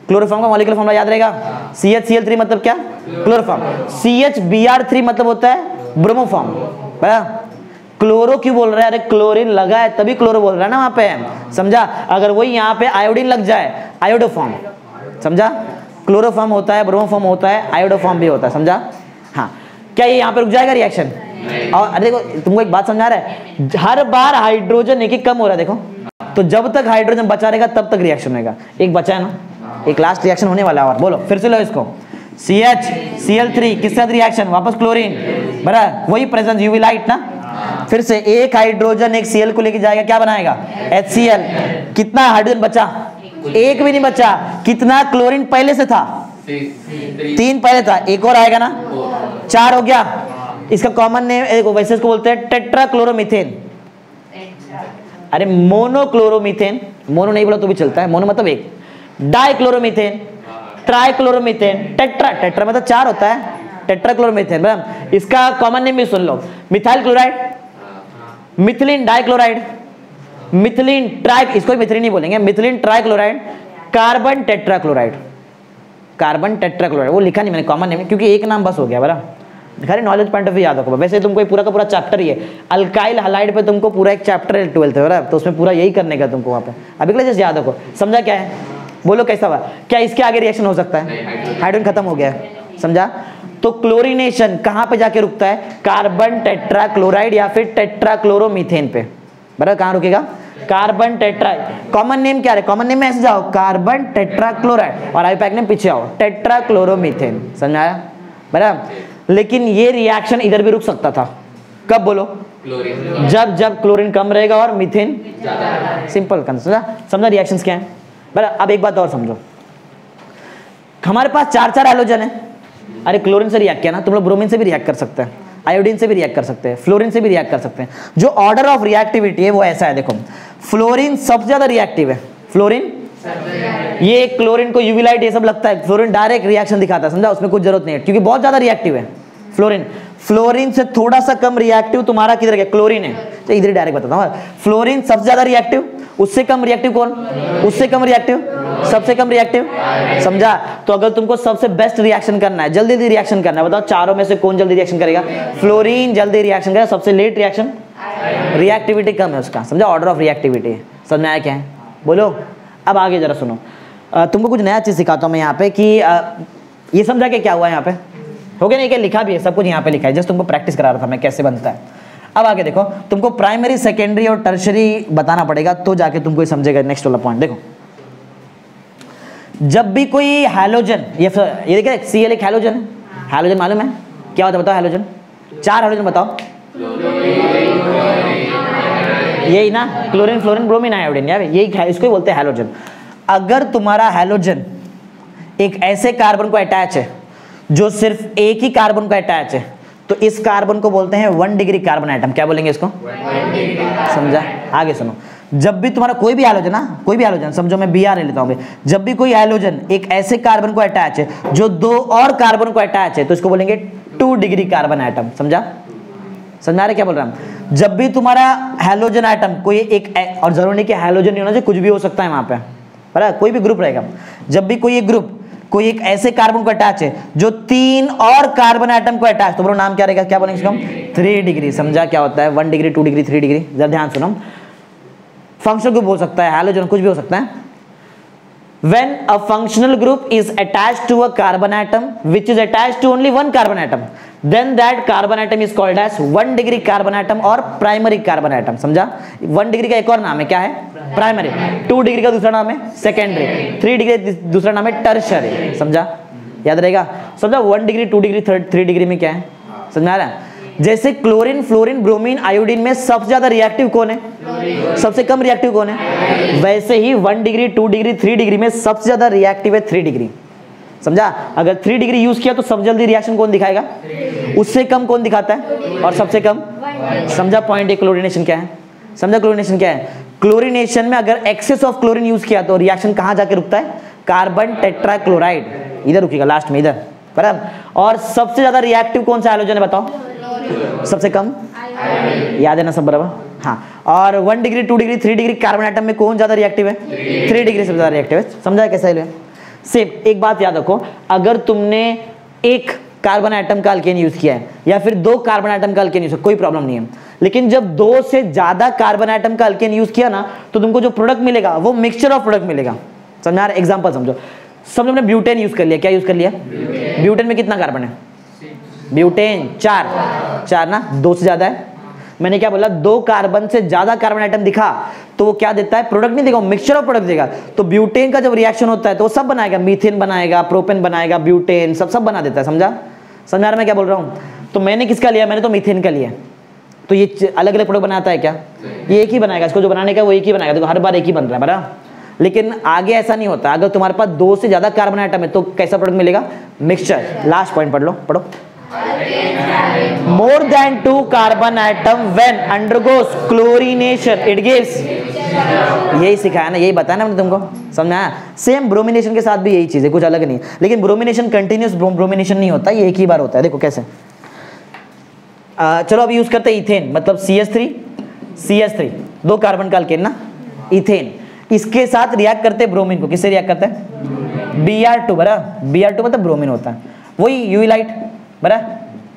क्लोरोफॉर्म का मॉलिक्यूलर फॉर्मूला याद रहेगा, CHCl3 मतलब क्या, क्लोरोफॉर्म। CHBr3 मतलब होता है ब्रोमोफॉर्म, बराबर। क्लोरो क्यों बोल रहा है, अरे क्लोरीन लगा है तभी क्लोरो बोल रहा है ना वहां पे, समझा। अगर वही यहाँ पे आयोडीन लग जाए, आयोडोफॉर्म, समझा। क्लोरोफॉर्म होता है, ब्रोमोफॉर्म होता है, आयोडोफॉर्म भी होता है, समझा। हाँ, क्या ये यहाँ पे रुक जाएगा रिएक्शन। और अरे देखो तुमको एक बात समझा रहा है, हर बार हाइड्रोजन एक कम हो रहा है, देखो। तो जब तक हाइड्रोजन बचा रहेगा तब तक रिएक्शन होगा। एक बचा है ना, एक लास्ट रिएक्शन होने वाला है। और बोलो फिर से लो इसको, CHCl3 किसके साथ रिएक्शन, वापस क्लोरीन, बराबर, वही प्रेजेंस यूवी लाइट ना। फिर से एक हाइड्रोजन एक Cl को लेके जाएगा, क्या बनाएगा, HCl। कितना हाइड्रोजन बचा, एक भी नहीं बचा। कितना क्लोरीन पहले से था, 3 पहले था, एक और आएगा ना, 4 हो गया। इसका कॉमन नेम वैसे इसको बोलते हैं टेट्राक्लोरोमीथेन। अरे मोनोक्लोरोमीथेन, मोनो नहीं बोला तो भी चलता है, मोनो मतलब एक। डाइक्लोरोमीथेन, ट्राइक्लोरोमीथेन, टेट्रा, टेट्रा मतलब 4 होता है, टेट्राक्लोरोमीथेन, बराबर। इसका कॉमन नेम भी सुन लो, methyl chloride, methylene dichloride, methylene tri, इसको मिथिलीन नहीं बोलेंगे, methylene trichloride, carbon tetrachloride, carbon tetrachloride. वो लिखा नहीं मैंने कॉमन नेम, क्योंकि एक नाम बस हो गया, बराबर। खाली नॉलेज पॉइंट ऑफ व्यू याद रखो। वैसे तुमको पूरा का पूरा चैप्टर ही है, अल्काइल हलाइड पे तुमको पूरा एक चैप्टर है 12th, बराबर। तो उसमें पूरा यही करने का तुमको वहाँ पे। अभी के लिए जस्ट याद रखो, समझा क्या है, बोलो कैसा हुआ, क्या इसके आगे रिएक्शन हो सकता है, हाइड्रोजन खत्म हो गया है, समझा। तो क्लोरीनेशन कहाँ पे जाके रुकता है, कार्बन टेट्राक्लोराइड या फिर टेट्राक्लोरोमीथेन पे, बराबर। कहाँ रुकेगा, कार्बन टेट्रा। कॉमन नेम क्या है, कॉमन नेम में ऐसे जाओ, कार्बन टेट्राक्लोराइड, और आईयूपैक नेम पीछे आओ, टेट्राक्लोरोमीथेन, समझ आया, बराबर। लेकिन ये रिएक्शन इधर भी रुक सकता था, कब बोलो? जब जब क्लोरीन कम रहेगा और मीथेन, सिंपल कंसेप्ट। समझा रिएक्शंस क्या है? बराबर। अब एक बात और समझो, हमारे पास 4 हैलोजन है। अरे क्लोरीन से रिएक्ट किया ना, तुम लोग ब्रोमीन से भी रिएक्ट कर सकते हैं, आयोडीन से भी रिएक्ट कर सकते हैं, फ्लोरीन से भी रिएक्ट कर सकते हैं। जो ऑर्डर ऑफ रिएक्टिविटी है वो ऐसा है, देखो फ्लोरीन सबसे ज्यादा रिएक्टिव है। फ्लोरीन, ये क्लोरीन को यूवी लाइट ये सब लगता है, फ्लोरीन डायरेक्ट रिएक्शन दिखाता है, समझा? उसमें कुछ जरूरत नहीं है क्योंकि बहुत ज्यादा रिएक्टिव है फ्लोरीन। फ्लोरीन से थोड़ा सा कम रिएक्टिव तुम्हारा किधर गया? क्लोरीन है। तो इधर डायरेक्ट बताता हूँ, फ्लोरीन सबसे ज्यादा रिएक्टिव, उससे कम रिएक्टिव कौन? उससे कम रिएक्टिव, सबसे कम रिएक्टिव, समझा? तो अगर तुमको सबसे बेस्ट रिएक्शन करना है, जल्दी जल्दी रिएक्शन करना है, बताओ चारों में से कौन जल्दी रिएक्शन करेगा? फ्लोरीन जल्दी रिएक्शन करेगा। सबसे लेट रिएक्शन, रिएक्टिविटी कम है उसका, समझा? Order of reactivity. समझ में आया क्या है? बोलो। अब आगे जरा सुनो, तुमको कुछ नया चीज सिखाता हूँ मैं यहाँ पे कि ये समझा कि क्या हुआ यहाँ पे? हो गया नहीं? क्या लिखा भी है, सब कुछ यहाँ पे लिखा है, जस्ट तुमको प्रैक्टिस करा रहा था मैं कैसे बनता है। अब आगे देखो, तुमको प्राइमरी, सेकेंडरी और टर्शरी बताना पड़ेगा तो जाके तुमको ये समझेगा। नेक्स्ट वाला पॉइंट देखो, जब भी कोई हैलोजन, ये देखिए Cl एक हैलोजन है। हैलोजन मालूम है क्या होता है? बताओ हैलोजन, 4 हैलोजन बताओ। यही ना, क्लोरीन, फ्लोरीन, ब्रोमीन, आयोडीन, यार यही इसको ही बोलते हैं हैलोजन। अगर तुम्हारा हैलोजन एक ऐसे कार्बन को अटैच है जो सिर्फ एक ही कार्बन को अटैच है, तो इस कार्बन को बोलते हैं 1 डिग्री कार्बन एटम। क्या बोलेंगे इसको? समझा? आगे सुनो, जब भी तुम्हारा कोई भी हैलोजन ना, कोई भी हैलोजन, समझो मैं Br ले लेता हूँ, जब भी कोई हैलोजन एक ऐसे कार्बन को अटैच है जो 2 और कार्बन को अटैच है, तो इसको बोलेंगे 2 डिग्री कार्बन एटम। समझा? समझ आ रहा है क्या बोल रहा हूँ? जब भी तुम्हारा हैलोजन एटम कोई एक, और जरूरी नहीं कि हैलोजन नहीं होना चाहिए, कुछ भी हो सकता है वहां पे, बराबर? कोई भी ग्रुप रहेगा। जब भी कोई एक ग्रुप कोई एक ऐसे कार्बन को अटैच है जो 3 और कार्बन एटम को अटैच, तो बोलो नाम क्या रहेगा? क्या बोलेंगे इसको हम? 3 डिग्री। समझा क्या होता है? 1 डिग्री, 2 डिग्री, 3 डिग्री। जरा ध्यान सुनो, फंक्शनल ग्रुप हो सकता है, हैलोजन कुछ भी हो सकता है। When a functional group is attached to a carbon atom which is attached to only 1 carbon atom, then that carbon atom is called as 1 degree carbon atom और primary carbon atom। समझा? 1 degree का एक और नाम है, क्या है? Primary. 2 degree का दूसरा नाम है सेकेंडरी। 3 डिग्री दूसरा नाम है टर्शरी। समझा? याद रहेगा? समझा? 1 डिग्री, 2 डिग्री, 3 डिग्री में क्या है? समझ में आ रहा है? जैसे क्लोरीन, फ्लोरीन, ब्रोमीन, आयोडीन में सबसे ज्यादा रिएक्टिव कौन है? सबसे कम रिएक्टिव कौन है? वैसे ही 1 डिग्री, 2 डिग्री, 3 डिग्री में सबसे ज्यादा रिएक्टिव है 3 डिग्री। समझा? अगर 3 डिग्री यूज किया तो सबसे जल्दी रिएक्शन कौन दिखाएगा? उससे कम कौन दिखाता है? और सबसे कम? समझा पॉइंट? क्लोरीनेशन क्या है? समझा क्लोरीनेशन क्या है? क्लोरीनेशन में अगर एक्सेस ऑफ क्लोरीन यूज किया तो रिएक्शन कहां जाके रुकता है? कार्बन टेट्राक्लोराइड, इधर रुकेगा लास्ट में, इधर, बराबर? और सबसे ज्यादा रिएक्टिव कौन सा हैलोजन है बताओ? सबसे कम? याद है ना सब बराबर? हाँ। और 1 degree, 2 degree, 3 degree carbon atom में कौन ज्यादा रिएक्टिव है? 3 डिग्री सबसे ज्यादा रिएक्टिव है। समझा कैसा है? सेम एक बात याद रखो, अगर तुमने एक कार्बन एटम का अल्केन यूज किया है या फिर 2 कार्बन एटम का अल्केन यूज किया, कोई प्रॉब्लम नहीं है। लेकिन जब 2 से ज्यादा कार्बन एटम का अल्केन यूज किया ना, तो तुमको जो प्रोडक्ट मिलेगा वो मिक्सचर ऑफ प्रोडक्ट मिलेगा। समझ आ रहा है? एग्जांपल समझो, सब लोगों ने ब्यूटेन यूज कर लिया। क्या यूज कर लिया? ब्यूटेन में कितना कार्बन है? ब्यूटेन 4 ना, 2 से ज्यादा है। मैंने क्या बोला? 2 कार्बन से ज्यादा कार्बन आइटम दिखा तो वो क्या देता है? प्रोडक्ट नहीं देगा, मिक्सचर ऑफ प्रोडक्ट देगा। तो ब्यूटेन का जब रिएक्शन होता है तो वो सब बनाएगा, मीथेन बनाएगा, प्रोपेन बनाएगा, ब्यूटेन सब बना देता है। समझा? समझा रहा मैं क्या बोल रहा हूँ? तो मैंने किसका लिया? मैंने तो मीथेन का लिया। तो ये अलग अलग प्रोडक्ट बनाता है क्या? ये एक ही बनाएगा, इसको जो बनाने का वो एक ही बनाएगा। देखो हर बार एक ही बन रहा है, बराबर? लेकिन आगे ऐसा नहीं होता। अगर तुम्हारे पास 2 से ज्यादा कार्बन आइटम है तो कैसा प्रोडक्ट मिलेगा? मिक्सचर। लास्ट पॉइंट पढ़ लो, पढ़ो। More than 2 carbon atom when undergoes chlorination it gives, यही सिखाया ना, यही बताया ना मैंने तुमको। समझ में आया? सेम ब्रोमिनेशन के साथ भी यही चीज है, कुछ अलग नहीं। लेकिन ब्रोमिनेशन कंटिन्यूस ब्रोमिनेशन नहीं होता, ये एक ही बार होता है। देखो कैसे। चलो अब यूज करते हैं इथेन, मतलब CH3 2 कार्बन का अल्केन ना, इथेन। इसके साथ रिएक्ट करते ब्रोमीन को। किससे रिएक्ट करते हैं? Br2, बराबर? Br2 मतलब ब्रोमीन होता है, वही यूवी लाइट, बराबर?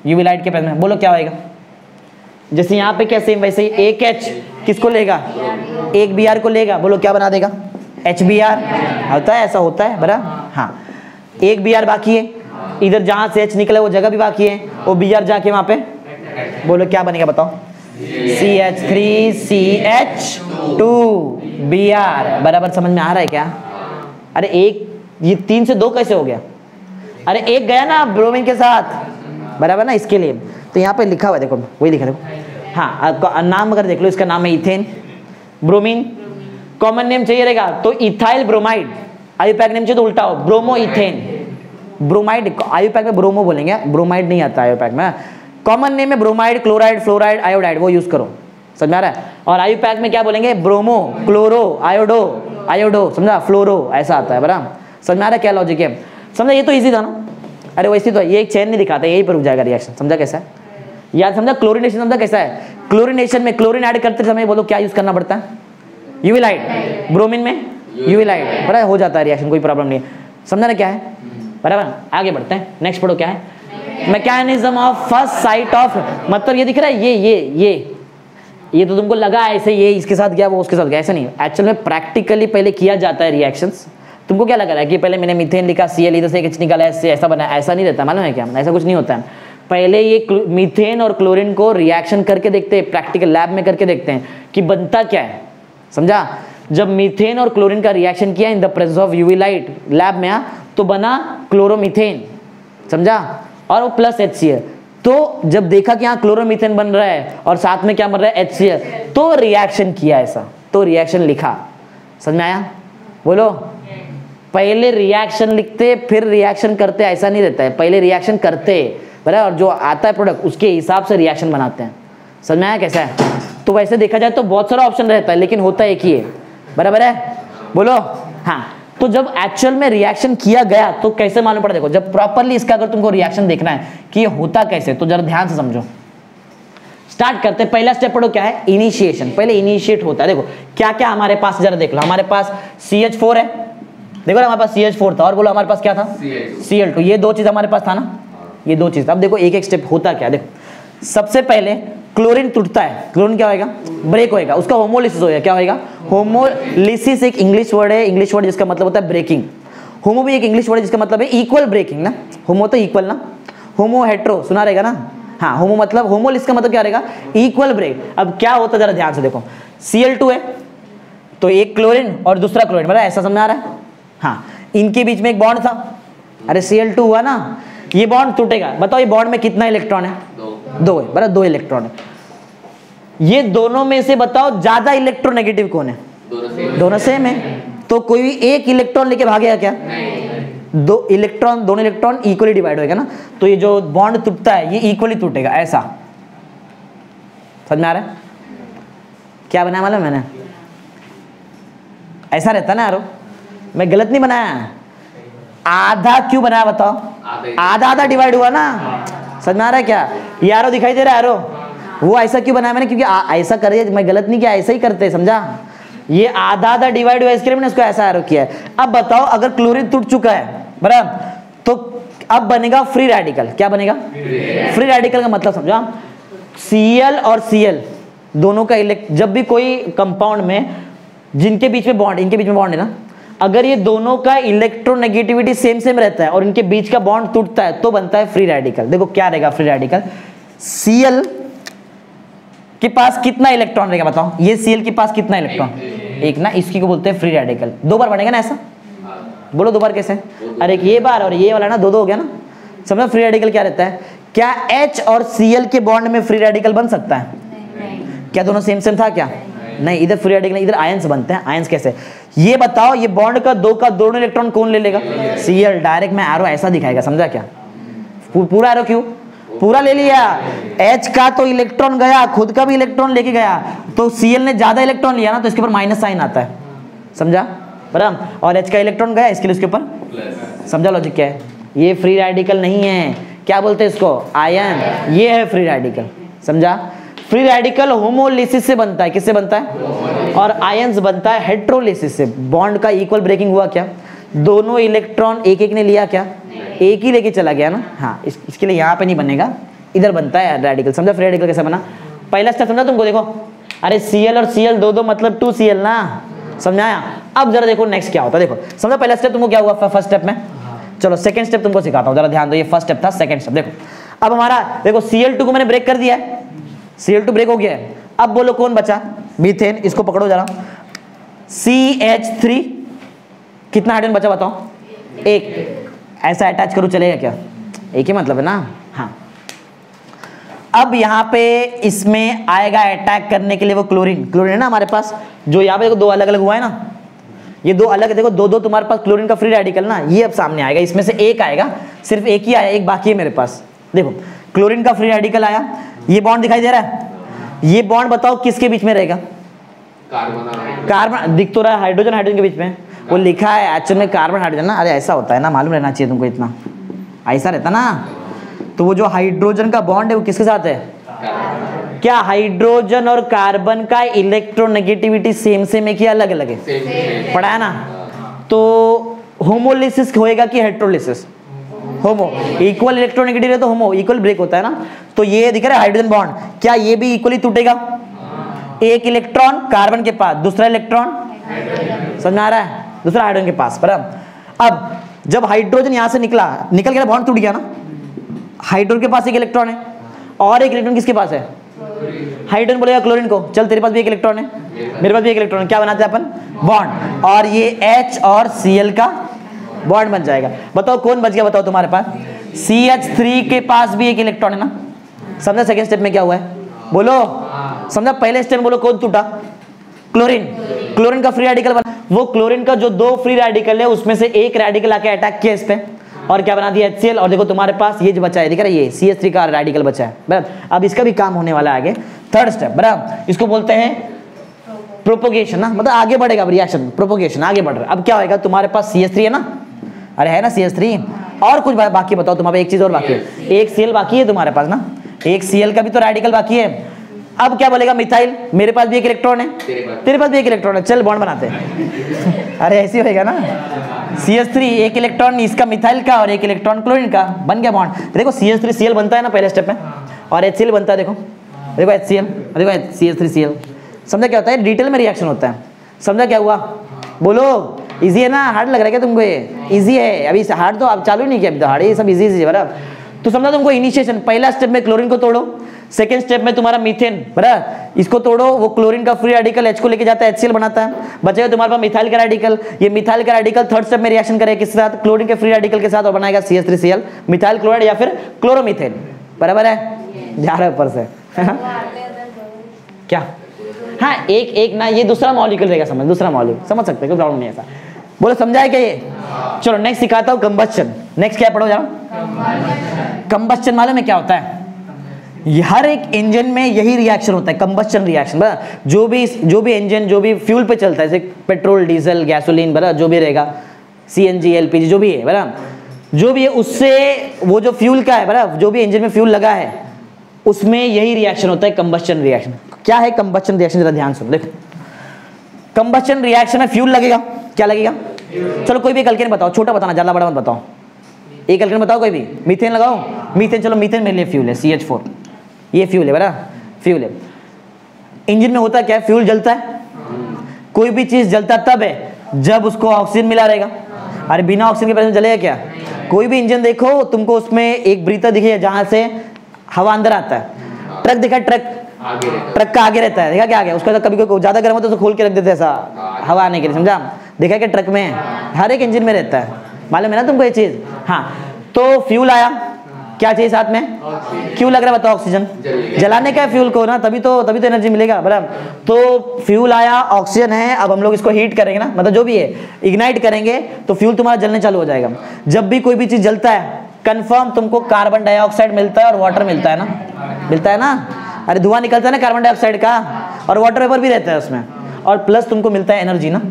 यूवी लाइट के प्रेजेंस में बोलो क्या होएगा? जैसे यहाँ पे क्या सेम वैसे ही एक H किसको लेगा? एक Br को लेगा, बोलो क्या बना देगा? HBr। होता है, ऐसा होता है, बराबर? हाँ। एक Br बाकी है, इधर जहां से H निकला वो जगह भी बाकी है, वो Br जाके वहां पे, बोलो क्या बनेगा बताओ? CH3CH2 Br, बराबर? समझ में आ रहा है क्या? अरे एक, ये 3 से 2 कैसे हो गया? अरे एक गया ना ब्रोमीन के साथ, बराबर ना? इसके लिए तो यहाँ पे लिखा हुआ है, देखो वही लिखा है, देखो हाँ, नाम अगर देख लो, इसका नाम है इथेन, ब्रोमीन, कॉमन नेम चाहिए रहेगा तो इथाइल ब्रोमाइड, आयुपैक नेम चाहिए तो उल्टा हो, ब्रोमो इथेन, ब्रोमाइड आयुपैक में ब्रोमो बोलेंगे, ब्रोमाइड नहीं आता आयुपैक में, कॉमन नेम में ब्रोमाइड, क्लोराइड, फ्लोराइड, आयोडाइड, वो यूज करो, समझ में आ रहा है। और आयुपैक में क्या बोलेंगे, ब्रोमो, क्लोरो, आयोडो, समझा, फ्लोरो, ऐसा आता है, बराबर, समझ में आ रहा है क्या लॉजिक है, समझा, ये तो इजी था ना। अरे वैसे तो ये एक चेन नहीं दिखाता, यही पर रुक जाएगा रिएक्शन, समझा कैसा है याद, समझा। क्लोरीनेशन समझा कैसा है, क्लोरीनेशन में क्लोरीन ऐड करते समय बोलो क्या यूज करना पड़ता है, यूवी लाइट, ब्रोमीन में यूवी लाइट, बराबर, हो जाता है रिएक्शन, कोई प्रॉब्लम नहीं है, समझा ना क्या है, बराबर। आगे बढ़ते हैं, नेक्स्ट पढ़ो क्या है, mechanism of first sight of, मतलब ये दिख रहा है, ये तो तुमको लगा ऐसे, ये इसके साथ गया वो उसके साथ गया, ऐसा नहीं, एक्चुअल में प्रैक्टिकली पहले किया जाता है रिएक्शंस। तुमको क्या लग रहा है कि पहले मैंने मीथेन लिखा, Cl इधर से H निकाला, ऐसे ऐसा बना, ऐसा नहीं रहता, मालूम है क्या, ऐसा कुछ नहीं होता है। पहले ये मीथेन और क्लोरीन को रिएक्शन करके देखते हैं, प्रैक्टिकल लैब में करके देखते हैं कि बनता क्या है, समझा। जब मीथेन और क्लोरीन का रिएक्शन किया इन the presence of UV light lab में, तो बना क्लोरोमीथेन, समझा, और वो प्लस HCl। तो जब देखा कि यहाँ क्लोरोमीथेन बन रहा है और साथ में क्या बन रहा है, HCl, तो रिएक्शन किया ऐसा, तो रिएक्शन लिखा, समझ में आया, बोलो। पहले रिएक्शन लिखते फिर रिएक्शन करते, ऐसा नहीं रहता है, पहले रिएक्शन करते, बराबर, और जो आता है प्रोडक्ट उसके हिसाब से रिएक्शन बनाते हैं, समझ में आया कैसा है। तो वैसे देखा जाए तो बहुत सारा ऑप्शन रहता है, लेकिन होता एक ही है, बराबर है, बोलो। हाँ, तो जब एक्चुअल में रिएक्शन किया गया तो कैसे मालूम पड़ा, देखो जब प्रॉपरली इसका अगर तुमको रिएक्शन देखना है कि ये होता कैसे, तो जरा ध्यान से समझो। स्टार्ट करते, पहला स्टेप पढ़ो क्या है, इनिशिएशन, पहले इनिशिएट होता है। देखो क्या क्या हमारे पास, जरा देख लो, हमारे पास CH4 है, देखो ना हमारे पास CH4 था, और बोलो हमारे पास क्या था, Cl2, ये दो चीज हमारे पास था ना, ये दो चीज। अब देखो एक एक स्टेप होता क्या, देखो सबसे पहले क्लोरीन टूटता है, क्लोरीन क्या होएगा, ब्रेक होएगा, उसका होमोलिसिस होएगा, क्या होएगा, होमोलिसिस, एक इंग्लिश वर्ड है, इंग्लिश वर्ड जिसका मतलब होता है ब्रेकिंग। होमो भी एक इंग्लिश वर्ड है जिसका मतलब है इक्वल ब्रेकिंग ना, होमो तो इक्वल ना, होमो हेट्रो सुना रहेगा ना, हाँ, होमो मतलब, होमोलिसिस का मतलब क्या रहेगा, इक्वल ब्रेक। अब क्या होता है जरा ध्यान से देखो, Cl2 है तो एक क्लोरीन और दूसरा क्लोरीन, बराबर, ऐसा समझ आ रहा है, हाँ, इनके बीच में एक बॉन्ड था, अरे Cl2 हुआ ना, ये बॉन्ड टूटेगा, बताओ ये बॉन्ड में कितना इलेक्ट्रॉन है, दो है, बराबर, 2 इलेक्ट्रॉन है। ये दोनों में से बताओ ज्यादा इलेक्ट्रोनेगेटिव कौन है, दोनों सेम है, तो कोई भी एक इलेक्ट्रॉन लेके भागेगा क्या, दोनों इलेक्ट्रॉन इक्वली डिवाइड होएगा ना, तो ये जो बॉन्ड टूटता है ये इक्वली टूटेगा, ऐसा समझ में आ रहा है, क्या बनाया मालूम मैंने, ऐसा रहता ना यारो, मैं गलत नहीं बनाया, आधा क्यों बनाया बताओ, आधा आधा डिवाइड हुआ ना, समझ में आ रहा है क्या, ये आरो दिखाई दे रहा है, आरो वो ऐसा क्यों बनाया मैंने, क्योंकि ऐसा करिए, मैं गलत नहीं किया, ऐसा ही करते, समझा, ये आधा आधा डिवाइड हुआ, इसके लिए मैंने इसको ऐसा आरो किया है। अब बताओ अगर क्लोरीन टूट चुका है, बराबर, तो अब बनेगा फ्री रेडिकल, क्या बनेगा, फ्री रेडिकल का मतलब समझा, Cl और Cl दोनों का जब भी कोई कंपाउंड में जिनके बीच में बॉन्ड, इनके बीच में बॉन्ड है ना, अगर ये दोनों का इलेक्ट्रोनेगेटिविटी सेम सेम रहता है और इनके बीच का बॉन्ड टूटता है तो बनता है फ्री रेडिकल। देखो क्या रहेगा फ्री रेडिकल, Cl के पास कितना इलेक्ट्रॉन रहेगा बताओ, ये Cl के पास कितना इलेक्ट्रॉन, एक ना, इसकी को बोलते हैं फ्री रेडिकल। 2 बार बनेगा ना ऐसा, बोलो 2 बार कैसे, अरे एक ये बार और ये वाला ना, 2 हो गया ना, समझो। फ्री रेडिकल क्या रहता है, क्या H और Cl के बॉन्ड में फ्री रेडिकल बन सकता है, क्या दोनों सेम सेम था क्या, नहीं, इधर फ्री रेडिकल, इधर आयंस बनते हैं। आयंस कैसे, ये बताओ, ये बॉन्ड का दोनों इलेक्ट्रॉन कौन ले लेगा, Cl, डायरेक्ट में एरो ऐसा दिखाएगा, समझा क्या, पूरा एरो क्यों, पूरा ले लिया, H का तो इलेक्ट्रॉन गया, खुद का भी इलेक्ट्रॉन लेके गया, तो Cl ने ज्यादा इलेक्ट्रॉन लिया ना, तो इसके ऊपर माइनस साइन आता है, समझा, बराबर, और H का इलेक्ट्रॉन गया, इसके लिए उसके ऊपर, समझा लॉजिक क्या है। ये फ्री रेडिकल नहीं है, क्या बोलते हैं इसको, आयन, ये है फ्री रेडिकल, समझा। फ्री रेडिकल होमोलिसिस से बनता है, किससे बनता है, और आयंस बनता है हेट्रोलिसिस से। बॉन्ड का इक्वल ब्रेकिंग हुआ क्या, दोनों इलेक्ट्रॉन एक एक ने लिया क्या, एक ही लेके चला गया ना, हाँ, इसके लिए यहाँ पे नहीं बनेगा, इधर बनता है रेडिकल, समझा। फ्री रेडिकल कैसे बना, पहला स्टेप समझा तुमको, देखो, अरे Cl और Cl दो मतलब 2Cl ना, समझाया। अब जरा देखो नेक्स्ट क्या होता है, देखो समझा, पहला स्टेप तुमको क्या हुआ फर्स्ट स्टेप में, चलो सेकंड स्टेप तुमको सिखाता हूँ, जरा ध्यान दो, ये फर्स्ट स्टेप था, सेकंड स्टेप देखो। अब हमारा देखो Cl2 को मैंने ब्रेक कर दिया है, Cl2 ब्रेक हो गया है, अब बोलो कौन बचा, मीथेन, इसको पकड़ो जरा, CH3 कितना हाइड्रोजन बचा बताओ, एक, ऐसा अटैच करो चलेगा क्या, एक ही मतलब है ना, हाँ। अब यहाँ पे इसमें आएगा अटैक करने के लिए वो क्लोरीन, क्लोरीन है ना हमारे पास, जो यहाँ पे देखो दो अलग अलग हुआ है ना, ये दो अलग, देखो दो दो तुम्हारे पास क्लोरीन का फ्री रेडिकल ना, ये अब सामने आएगा, इसमें से एक आएगा, सिर्फ एक ही आया, एक बाकी है मेरे पास। देखो क्लोरीन का फ्री रेडिकल आया, ये बॉन्ड दिखाई दे रहा है, ये बॉन्ड बताओ किसके बीच में रहेगा? कार्बन दिख तो रहा है, हाइड्रोजन हाइड्रोजन के बीच में, वो लिखा है एक्चुअल में कार्बन हाइड्रोजन ना। अरे ऐसा होता है ना, मालूम रहना चाहिए तुमको, इतना ऐसा रहता ना। तो वो जो हाइड्रोजन का बॉन्ड है वो किसके साथ है? क्या हाइड्रोजन और कार्बन का इलेक्ट्रोनेगेटिविटी सेम सेम है कि अलग अलग है? पढ़ा है ना। तो होमोलिसिस होएगा कि हेट्रोलिसिस? होमो, इक्वल इलेक्ट्रोनेगेटिव है तो होमो, इक्वल ब्रेक होता है ना। तो ये दिख रहा है हाइड्रोजन बॉन्ड, क्या ये भी इक्वली टूटेगा? एक इलेक्ट्रॉन कार्बन के पास, दूसरा इलेक्ट्रॉन, समझ में आ रहा है, दूसरा हाइड्रोजन के पास, बराबर। अब जब हाइड्रोजन यहां से निकला, निकल के बॉन्ड टूट गया ना, हाइड्रोजन के पास एक इलेक्ट्रॉन है और एक इलेक्ट्रॉन किसके पास है? हाइड्रोजन बोलेगा क्लोरीन को, चल तेरे पास भी एक इलेक्ट्रॉन है, मेरे पास भी एक इलेक्ट्रॉन है, क्या बनाते हैं अपन? बॉन्ड, और ये H और Cl का बॉन्ड बन जाएगा। बताओ कौन बच गया? बताओ तुम्हारे पास CH3 के पास भी एक इलेक्ट्रॉन है ना। समझा सेकंड स्टेप में क्या हुआ है? बोलो समझा। पहले स्टेप बोलो कौन टूटा? क्लोरीन, क्लोरीन का फ्री रेडिकल बना। वो क्लोरीन का जो दो फ्री रेडिकल है उसमें से एक रेडिकल आके अटैक किया इस पे और क्या बना दिया? HCl। और देखो तुम्हारे पास ये जो बचा है, दिख रहा है, ये CH3 का रेडिकल बचा है, बराबर। अब इसका भी काम होने वाला है आगे, थर्ड स्टेप, बराबर। इसको बोलते हैं प्रोपोगेशन ना, मतलब आगे बढ़ेगा रिएक्शन, प्रोपोगेशन आगे बढ़ रहा है। अब क्या होगा? तुम्हारे पास CH3 है ना, अरे है ना CH3, और कुछ बाकी बताओ तुम्हारे, एक चीज और बाकी है, एक Cl बाकी है तुम्हारे पास ना, एक Cl का भी तो रेडिकल बाकी है। अब क्या बोलेगा? मिथाइल, मेरे पास भी एक इलेक्ट्रॉन है, तेरे पास भी एक इलेक्ट्रॉन है, चल बॉन्ड बनाते हैं। अरे ऐसे होएगा ना, CH3 एक इलेक्ट्रॉन इसका मिथाइल का और एक इलेक्ट्रॉन क्लोरीन का, बन गया बॉन्ड। देखो CH3Cl बनता है ना पहले स्टेप में, और HCl बनता है, देखो देखो HCl, देखो CH3Cl। समझा क्या होता है? डिटेल में रिएक्शन होता है। समझा क्या हुआ? बोलो। इजी है ना, हार्ड लग रहा है क्या तुमको? ये इजी है, अभी हार्ड तो आप चालू नहीं किया, अभी तो हार्ड, ये सब इजी है, बराबर। तो समझा तुमको इनिशिएशन, पहला स्टेप में क्लोरीन को तोड़ो, सेकेंड स्टेप में तुम्हारा मीथेन, बराबर, इसको तोड़ो, वो क्लोरीन का फ्री रेडिकल H को लेके जाता है, HCl बनाता है, बचेगा तुम्हारे पास मिथाइल का रेडिकल। ये मिथाइल का रेडिकल थर्ड स्टेप में रिएक्शन करेगा किसके साथ? क्लोरीन के फ्री रेडिकल के साथ, और बनाएगा CH3Cl, मिथाइल क्लोराइड या फिर क्लोरोमीथेन, बराबर है? जा रहा है ऊपर से क्या? हाँ एक एक ना, ये दूसरा मॉलिक्यूल रहेगा, समझ, दूसरा मॉलिक्यूल, समझ सकते हैं, कोई प्रॉब्लम नहीं ऐसा। बोलो समझा है क्या ये? चलो नेक्स्ट सिखाता हूँ, कंबस्चन। नेक्स्ट क्या पढ़ो जरा? कंबस्चन मालूम है क्या होता है? हर एक इंजन में यही रिएक्शन होता है, कंबस्चन रिएक्शन, बराबर। जो भी इंजन जो भी फ्यूल पे चलता है, जैसे पेट्रोल, डीजल, गैसोलीन, बराबर, जो भी रहेगा, CNG, LPG, जो भी है, बराबर, जो भी है, उससे वो जो फ्यूल का है, बराबर, जो भी इंजन में फ्यूल लगा है उसमें यही रिएक्शन होता है, कंबस्चन रिएक्शन। क्या है कंबस्चन रिएक्शन? जरा ध्यान सुनो, देखो कंबस्चन रिएक्शन में फ्यूल लगेगा, क्या लगेगा? चलो कोई भी एक अल्केन बताओ, छोटा बताना, ज्यादा बड़ा मत बताओ, एक अल्केन बताओ कोई भी। मीथेन लगाओ, मीथेन, चलो मीथेन मेरे लिए फ्यूल है, CH4, ये फ्यूल है, बराबर, फ्यूल है। इंजन में होता क्या है? फ्यूल जलता है, कोई भी चीज जलता तब है जब उसको ऑक्सीजन मिला रहेगा। अरे बिना ऑक्सीजन के प्रेजेंस जलेगा क्या? कोई भी इंजन देखो तुमको, उसमें एक ब्रीथर दिखेगा जहां से हवा अंदर आता है। ट्रक देखा, ट्रक का आगे रहता है, देखा क्या आगे, उसका कभी कोई ज्यादा गर्म होता है तो खोल के रख देते हैं ऐसा हवा आने के लिए, समझा? देखा कि ट्रक में, हर एक इंजन में रहता है, मालूम है ना तुमको ये चीज? हाँ, तो फ्यूल आया, क्या चाहिए साथ में? क्यों लग रहा है बताओ? ऑक्सीजन जलाने का है फ्यूल को ना, तभी तो एनर्जी मिलेगा, बराबर। तो फ्यूल आया, ऑक्सीजन है, अब हम लोग इसको हीट करेंगे ना, मतलब जो भी है इग्नाइट करेंगे तो फ्यूल तुम्हारा जलने चालू हो जाएगा। जब भी कोई भी चीज जलता है, कंफर्म तुमको कार्बन डाइऑक्साइड मिलता है और वाटर मिलता है ना, मिलता है ना। अरे धुआं निकलता है ना कार्बन डाइऑक्साइड का, और वाटर वेपर भी रहता है उसमें, और प्लस तुमको मिलता है एनर्जी ना।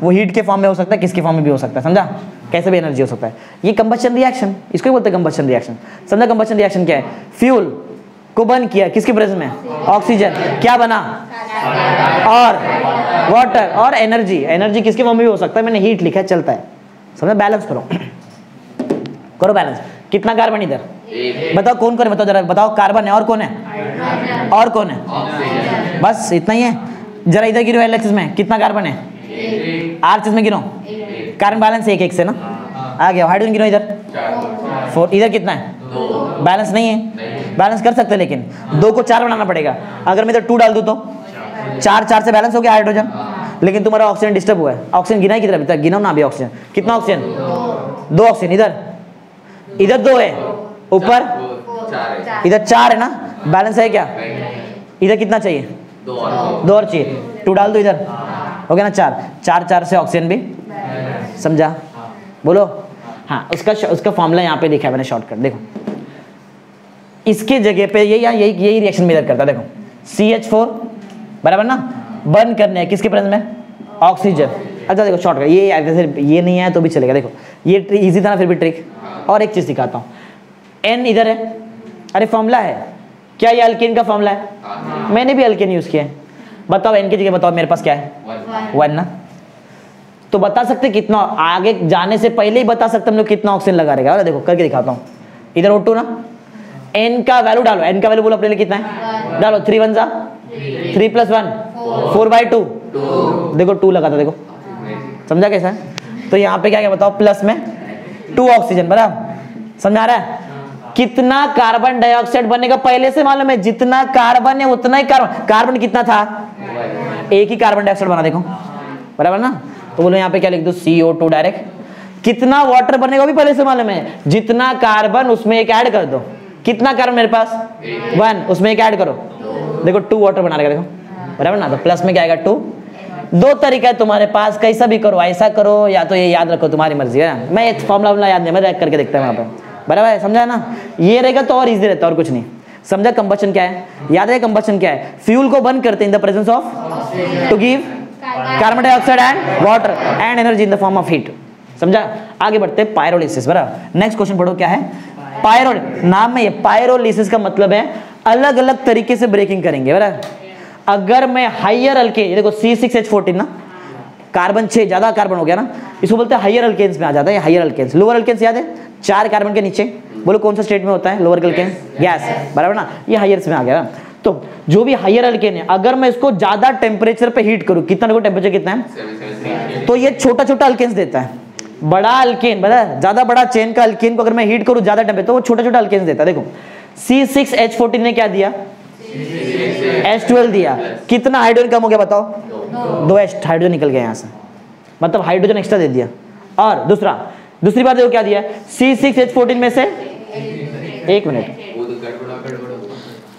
वो हीट के फॉर्म में हो सकता है, किसके फॉर्म में भी हो सकता है, समझा? कैसे भी एनर्जी हो सकता है। ये कंबस्चन रिएक्शन, इसको ही बोलते हैं कंबस्चन रिएक्शन। समझा कंबस्चन रिएक्शन क्या है? फ्यूल को बर्न किया, किसके प्रेजेंस में? ऑक्सीजन, क्या बना? और वाटर, और एनर्जी, एनर्जी किसके फॉर्म में भी हो सकता है, मैंने हीट लिखा है, चलता है। समझा? बैलेंस करो, करो बैलेंस। कितना कार्बन इधर? बताओ कौन कौन है, बताओ जरा, बताओ। कार्बन है, और कौन है? और कौन है? बस इतना ही है। जरा इधर गिरो एल एक्सिस में, कितना कार्बन है? आर एक्सिस में गिनो, कार्बन बैलेंस एक से ना आ गया। हाइड्रोजन गिनो इधर 4, इधर कितना है? बैलेंस नहीं है, बैलेंस कर सकते हैं लेकिन 2 को 4 बनाना पड़ेगा। अगर मैं इधर 2 डाल दूं तो 4 से बैलेंस हो गया हाइड्रोजन, लेकिन तुम्हारा ऑक्सीजन डिस्टर्ब हुआ है। ऑक्सीजन गिना है किधर? अभी तक गिनो ना अभी ऑक्सीजन, कितना ऑक्सीजन? 2 ऑक्सीजन। इधर 2 है, ऊपर इधर 4 है ना, बैलेंस है क्या? इधर कितना चाहिए? 2 और चाहिए, 2 डाल दो इधर, हो गया ना 4, 4 से ऑक्सीजन भी, समझा? बोलो। हाँ, उसका फॉर्मूला यहाँ पे लिखा है मैंने शॉर्टकट, देखो इसके जगह पे यही रिएक्शन में इधर करता है, देखो CH4 बराबर ना, बर्न करने है किसके प्रेजेंस में? ऑक्सीजन। अच्छा देखो शॉर्टकट, ये नहीं है तो भी चलेगा, देखो ये इजी था ना, फिर भी ट्रिक। और एक चीज दिखाता हूँ, N इधर है, अरे फॉर्मूला है, क्या ये अल्केन का फॉर्मूला है? मैंने भी अल्केन यूज किया है, बताओ N की जगह बताओ मेरे पास क्या है? 1 ना, तो बता सकते कितना, आगे जाने से पहले ही बता सकते हम लोग कितना ऑक्सीजन लगा रहेगा। अरे देखो करके दिखाता हूँ, इधर O2 ना, N का वैल्यू डालो, N का वैल्यू बोलो अपने लिए कितना है? डालो 3 1 3 + 1 4/2, देखो 2 लगा था, देखो समझा कैसा है? तो यहाँ पे क्या क्या बताओ, प्लस में 2 ऑक्सीजन, बराबर समझा रहा है? कितना कार्बन डाइऑक्साइड बनेगा पहले से मालूम है, जितना कार्बन है उतना ही कार्बन कितना था? एक ही कार्बन डाइऑक्साइड बना, देखो बराबर ना। तो बोलो यहाँ पे क्या लिख दो, CO2 डायरेक्ट। कितना वाटर बनेगा भी पहले से मालूम है, जितना कार्बन उसमें एक ऐड कर दो। कितना कार्बन मेरे पास? 1, उसमें एक ऐड करो, देखो 2 वाटर बना रहेगा, देखो बराबर ना। तो प्लस में क्या आएगा? 2। 2 तरीका है तुम्हारे पास, कैसा भी करो, ऐसा करो या तो ये याद रखो, तुम्हारी मर्जी है ना। मैं फॉर्मूला याद नहीं, मैं रैक करके देखता हूँ वहाँ पे, बराबर है, समझा ना? ये रहेगा तो और इजी रहता है, और कुछ नहीं। समझा कंबशन क्या है? याद है कंबशन क्या है? फ्यूल को बर्न करते हैं in the presence of, to give carbon dioxide and water and energy in the form of heat. समझा? आगे बढ़ते हैं, पायरोलिसिस, बराबर। नेक्स्ट क्वेश्चन पढ़ो, क्या है? पायरो, नाम में ये पायरोलिसिस का मतलब है अलग अलग तरीके से ब्रेकिंग करेंगे, बराबर। अगर मैं हाइयर अल्केन, देखो C6H14 ना, कार्बन 6 ज्यादा कार्बन हो गया ना, इसको बोलते हैं हाइयर अल्केन्स में आ जाता है। हाइयर अल्केन्स, लोअर अल्केन्स याद है 4 कार्बन के नीचे, बोलो कौन सा स्टेट में होता है? लोअर अल्केन, गैस, बराबर ना। ये हाइयर्स में आ गया। तो जो भी हाइयर अल्केन है, अगर मैं इसको ज्यादा टेम्परेचर पे हीट करूं, कितना देखो टेम्परेचर कितना है, तो ये छोटा छोटा अल्केन्स देता है। बड़ा अल्केन, बड़ा ज्यादा बड़ा चेन का अल्केन को अगर मैं हीट करूं ज्यादा टेम्परेचर, तो वो छोटा छोटा अल्केन्स देता है। देखो C6H14 ने क्या दिया? H12 दिया। कितना हाइड्रोजन कम हो गया बताओ? 2 हाइड्रोजन निकल गया यहाँ से, मतलब हाइड्रोजन एक्स्ट्रा दे दिया। और दूसरी बात देखो क्या दिया? C6H14 में से, एक मिनट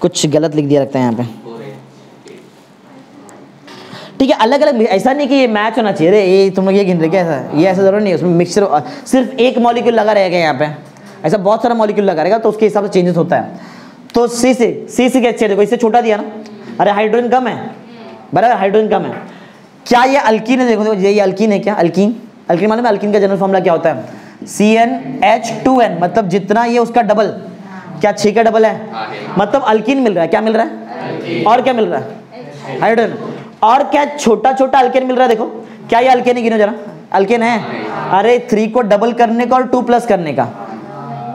कुछ गलत लिख दिया लगता है यहाँ पे, ठीक है। अलग अलग, ऐसा नहीं कि ये मैच होना चाहिए, रे ये तुम लोग ये गिन रहे क्या? ऐसा ये ऐसा जरूर नहीं है, उसमें मिक्सचर सिर्फ एक मॉलिक्यूल लगा रहेगा यहाँ पे, ऐसा बहुत सारा मॉलिक्यूल लगा रहेगा, तो उसके हिसाब से चेंजेस होता है। तो C6H देखो, इससे छोटा दिया ना, अरे हाइड्रोजन कम है, बराबर, हाइड्रोजन कम है। क्या ये अल्कीन है? देखो ये अल्कीन है क्या? अल्कीन मालूम है अल्कीन का जनरल फॉर्मूला क्या होता है? CnH2n, मतलब जितना ये उसका डबल, क्या 6 का डबल है, मतलब अल्कीन मिल रहा है। क्या मिल रहा है? और क्या मिल रहा है? हाइड्रोजन। और क्या छोटा छोटा अल्केन मिल रहा है? देखो क्या ये अल्केन है? गिनो जरा, अल्केन है? अरे 3 को डबल करने का और 2 प्लस करने का,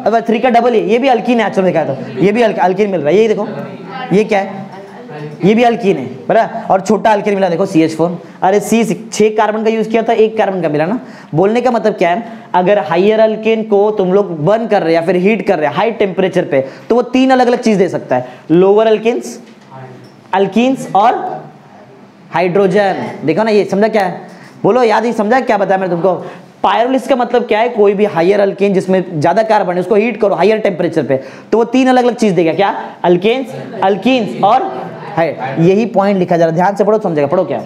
अब 3 का डबल है, ये भी अल्कीन है। एक्चुअली देखा तो ये भी अल्कीन मिल रहा है, ये देखो ये क्या है? ये भी अल्कीन है, बराबर। और छोटा अल्केन मिला, देखो CH4। अरे 6 कार्बन का यूज किया था, 1 कार्बन का मिला ना। बोलने का मतलब क्या है? अगर हाइयर अल्केन को तुम लोग बर्न कर रहे हैं या फिर हीट कर रहे हैं हाई टेम्परेचर पे, तो वो 3 अलग अलग चीज दे सकता है, लोअर अल्केन्स, अल्कीन्स और हाइड्रोजन। देखो ना, ये समझा क्या है? बोलो याद ही समझा क्या बताया मैंने तुमको? पायरोलिसिस का मतलब क्या है? कोई भी हाइयर अल्केन जिसमें ज्यादा कार्बन है उसको हीट करो हाइयर टेम्परेचर पे, तो वो 3 अलग अलग चीज देगा। क्या? अल्केन्स, अल्कीन्स और यही पॉइंट लिखा जा रहा है, ध्यान से पढ़ो समझेगा। पढ़ो क्या?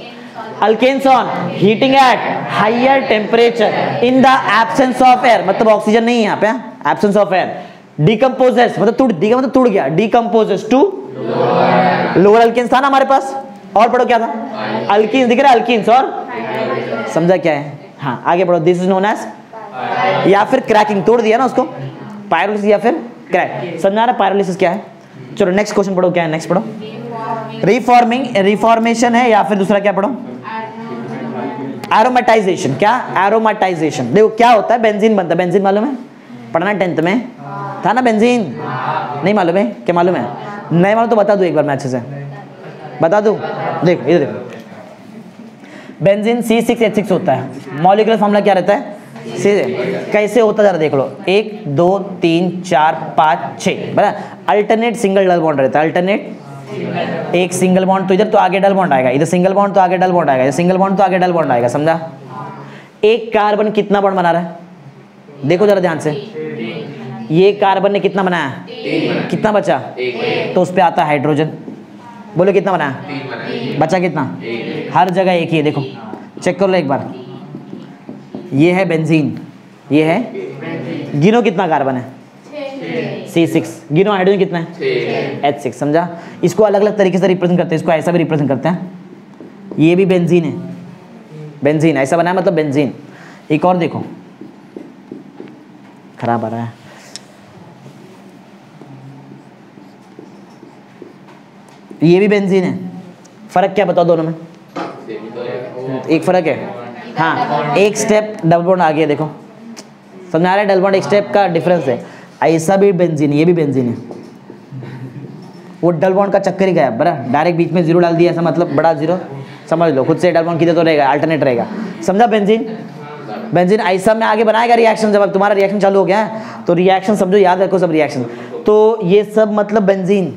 Alkanes on heating at higher temperature in the absence of air, मतलब ऑक्सीजन नहीं है यहाँ पे, एब्सेंस ऑफ एयर। डिकम्पोजेस मतलब टूट गया, डिकम्पोजेस टू लोअर अल्केन्स था ना हमारे पास। और पढ़ो क्या था? अल्कीन्स दिख रहा है, अल्कीन्स और समझा क्या है? हाँ आगे बढ़ो। दिस इज नोन एज, या फिर क्रैकिंग, तोड़ दिया ना उसको, पायरोलिसिस या फिर क्रैक। समझा रहा पायरोलिसिस क्या है? चलो नेक्स्ट क्वेश्चन पढ़ो, क्या है नेक्स्ट? पढ़ो रिफॉर्मेशन है या फिर दूसरा क्या पढ़ो? एरोमेटाइजेशन। क्या? एरोमेटाइजेशन। देखो क्या होता है, बेंजीन बनता है, बेंजीन मालूम है? पढ़ना 10th में था ना बेंजीन? नहीं मालूम है? क्या मालूम है? नहीं मालूम तो बता दूं एक बार मैं अच्छे से बता दूं। देखो इधर देखो, बेंजीन C6H6 होता है, मॉलिक्यूलर फॉर्मूला क्या रहता है? कैसे होता जरा देख लो, 1 2 3 4 5 6, बराबर। अल्टरनेट सिंगल डबल बॉन्ड रहता है, अल्टरनेट एक सिंगल बॉन्ड तो इधर तो आगे डबल बॉन्ड आएगा, इधर सिंगल बॉन्ड तो आगे डबल बॉन्ड आएगा, सिंगल बॉन्ड तो आगे डबल बॉन्ड आएगा। समझा? एक कार्बन कितना बॉन्ड बना रहा है? देखो जरा ध्यान से, ये कार्बन ने कितना बनाया, कितना बचा, तो उस पे आता है हाइड्रोजन। बोलो कितना बनाया, बचा कितना, हर जगह एक ही है। देखो चेक कर लो एक बार, ये है बेंजीन, ये है, गिनो कितना कार्बन है, C6, गिनो हाइड्रोजन कितना है, H6। समझा? इसको अलग अलग तरीके से रिप्रेजेंट करते हैं, इसको ऐसा भी रिप्रेजेंट करते हैं, ये भी बेंजीन है, बेंजीन ऐसा बना है मतलब बेंजीन। एक और देखो, खराब आ रहा है, ये भी बेंजीन है। फर्क क्या बताओ दोनों में, एक फर्क है, हाँ एक स्टेप डबल बॉन्ड आ गया। देखो समझ आ रहा है, डबल बॉन्ड एक स्टेप का डिफरेंस है। ऐसा भी बेंजीन, ये भी बेंजीन है, वो डबल बॉन्ड का चक्कर ही गया, बराबर डायरेक्ट बीच में जीरो डाल दिया, ऐसा मतलब बड़ा जीरो, समझ लो खुद से डबल बॉन्ड किधर तो रहेगा, अल्टरनेट रहेगा। समझा? बेंजीन, बेंजीन ऐसा में आगे बनाएगा रिएक्शन। जब अब तुम्हारा रिएक्शन चालू हो गया है तो रिएक्शन समझो, याद रखो सब रिएक्शन। तो ये सब मतलब बेंजीन,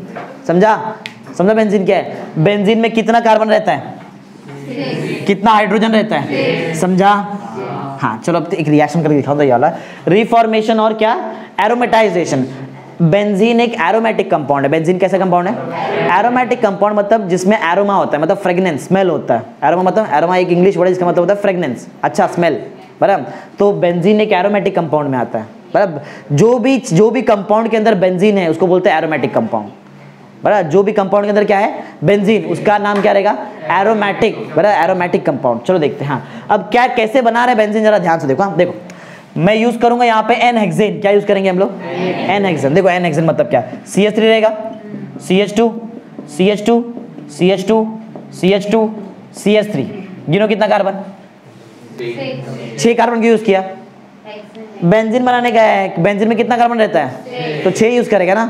समझा? समझा बेंजीन क्या है? बेंजीन में कितना कार्बन रहता है, कितना हाइड्रोजन रहता है, समझा? हाँ चलो अब एक रिएक्शन करके दिखाओ तो ये वाला रिफॉर्मेशन और क्या, एरोमेटाइजेशन। बेंजीन एक एरोमेटिक कंपाउंड है। बेंजीन कैसा कंपाउंड है, एरोमेटिक कंपाउंड, मतलब जिसमें एरोमा होता है, मतलब फ्रेगनेंस, स्मेल होता है। एरोमा मतलब, एरोमा एक इंग्लिश वर्ड है जिसका मतलब होता है फ्रेगनेंस, अच्छा स्मेल, बराबर। तो बेंजीन एक एरोमेटिक कंपाउंड में आता है, बराबर। जो भी कंपाउंड के अंदर बेंजीन है उसको बोलते हैं एरोमेटिक कंपाउंड, बराबर। जो भी कंपाउंड के अंदर क्या है, बेंजीन, उसका नाम क्या रहेगा, एरोमेटिक, बराबर, एरोमेटिक कंपाउंड। चलो देखते हैं। हाँ अब क्या कैसे बना रहे बेंजीन, जरा ध्यान से देखो। हाँ देखो, मैं यूज करूंगा यहाँ पे एन हेक्सेन। क्या यूज करेंगे हम लोग, एन हेक्सेन। देखो एन हेक्सेन मतलब क्या, CH3 रहेगा, CH2, CH2, CH2, CH2, CH3, गिनो कितना कार्बन, 6 कार्बन क्यों यूज किया, बेंजीन बनाने का है। बेंजीन में कितना कार्बन रहता है, तो 6 यूज करेगा ना,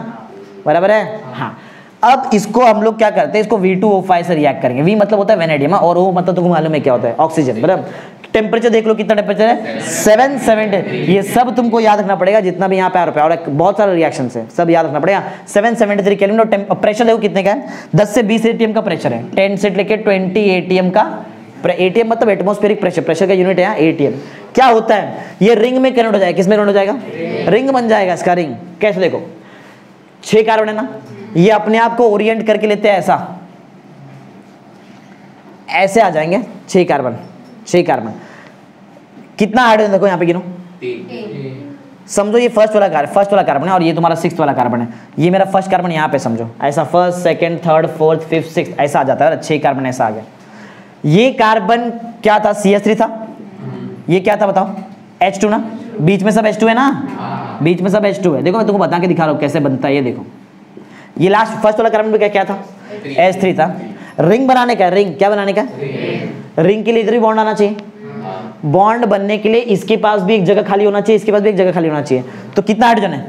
बराबर है। हाँ अब इसको हम लोग क्या करते हैं, इसको V2O5 से रिएक्ट करेंगे। V मतलब होता है वेनेडियम, और O मतलब तुमको मालूम है क्या होता है, ऑक्सीजन, बराबर। टेम्परेचर देख लो कितना टेम्परेचर है, 770। ये सब तुमको याद रखना पड़ेगा, जितना भी यहाँ पे आ रहा है, और बहुत सारे रिएक्शन है, सब याद रखना पड़ेगा। 773 केल्विन। और प्रेशर देखो कितने का है, 10 से 20 ATM का प्रेशर है, 10 से लेके 20 ATM का। ATM मतलब एटमॉस्फेरिक प्रेशर, प्रेशर का यूनिट है ATM। क्या होता है, ये रिंग में कन्वर्ट हो जाएगा, किस में कन्वर्ट हो जाएगा, रिंग बन जाएगा इसका, रिंग। कैसे देखो, 6 कार्बन है ना, ये अपने आप को ओरिएंट करके लेते हैं, ऐसे आ जाएंगे 6 कार्बन, 6 कार्बन। कितना हाइड्रोजन देखो यहाँ पे गिनो, समझो ये फर्स्ट वाला कार्बन है, और ये तुम्हारा 6th वाला कार्बन है। ये मेरा फर्स्ट कार्बन यहाँ पे समझो, ऐसा 1st, 2nd, 3rd, 4th, 5th, 6th ऐसा आ जाता है, 6 कार्बन ऐसा आ गया। ये कार्बन क्या था, CH3 था। ये क्या था बताओ, H2 ना, बीच में सब H2 है ना, बीच में सब H2 है। देखो मैं तुमको बता के दिखा रहा हूँ कैसे बनता है, ये देखो। ये लास्ट फर्स्ट वाला कार्बन में क्या था, H3 था। रिंग बनाने का, रिंग क्या बनाने का, रिंग के लिए इधर भी बॉन्ड आना चाहिए। बॉन्ड बनने के लिए इसके पास भी एक जगह खाली होना चाहिए, इसके पास भी एक जगह खाली होना चाहिए। तो कितना हाइड्रोजन है,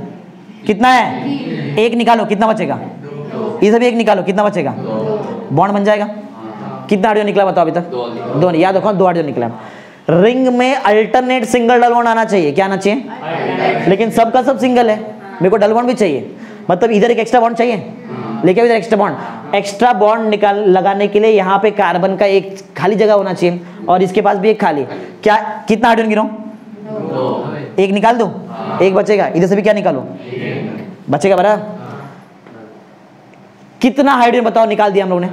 कितना है, एक निकालो, कितना बचेगा, इधर भी एक निकालो, कितना बचेगा, बॉन्ड बन जाएगा। कितना हाइड्रोजन निकला बताओ अभी तक, 2। याद रखो 2 हाइड्रोजन निकला। रिंग में अल्टरनेट सिंगल डबल बॉन्ड आना चाहिए, क्या आना चाहिए, लेकिन सबका सब सिंगल है, मेरे को डबल बॉन्ड भी चाहिए, मतलब इधर एक एक्स्ट्रा बॉन्ड चाहिए, लेकिन इधर एक्स्ट्रा बॉन्ड निकाल लगाने के लिए यहाँ पे कार्बन का एक खाली जगह होना चाहिए, और इसके पास भी एक खाली। क्या, कितना हाइड्रोजन गिनो, एक निकाल दो, एक बचेगा, इधर से भी क्या निकालो, बचेगा, बराबर। कितना हाइड्रोजन बताओ निकाल दिया हम लोगों ने,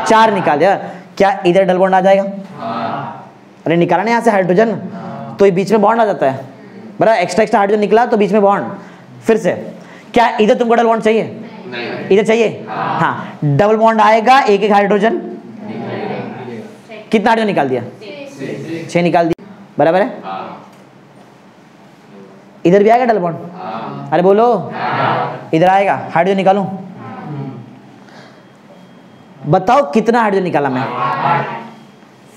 4 निकाल दिया। क्या इधर डबल बॉन्ड आ जाएगा, अरे निकाला ना यहाँ से हाइड्रोजन, तो ये बीच में बॉन्ड आ जाता है, बराबर। एक्स्ट्रा हाइड्रोजन निकला तो बीच में बॉन्ड। फिर से क्या इधर तुमको डबल बॉन्ड चाहिए, इधर चाहिए, हाँ डबल बॉन्ड आएगा, एक हाइड्रोजन। कितना हाइड्रोजन निकाल दिया, 6 निकाल दिया, बराबर है। इधर भी आएगा डबल बॉन्ड, अरे बोलो, इधर आएगा, हाइड्रोजन निकालूं, बताओ कितना हाइड्रोजन निकाला मैं,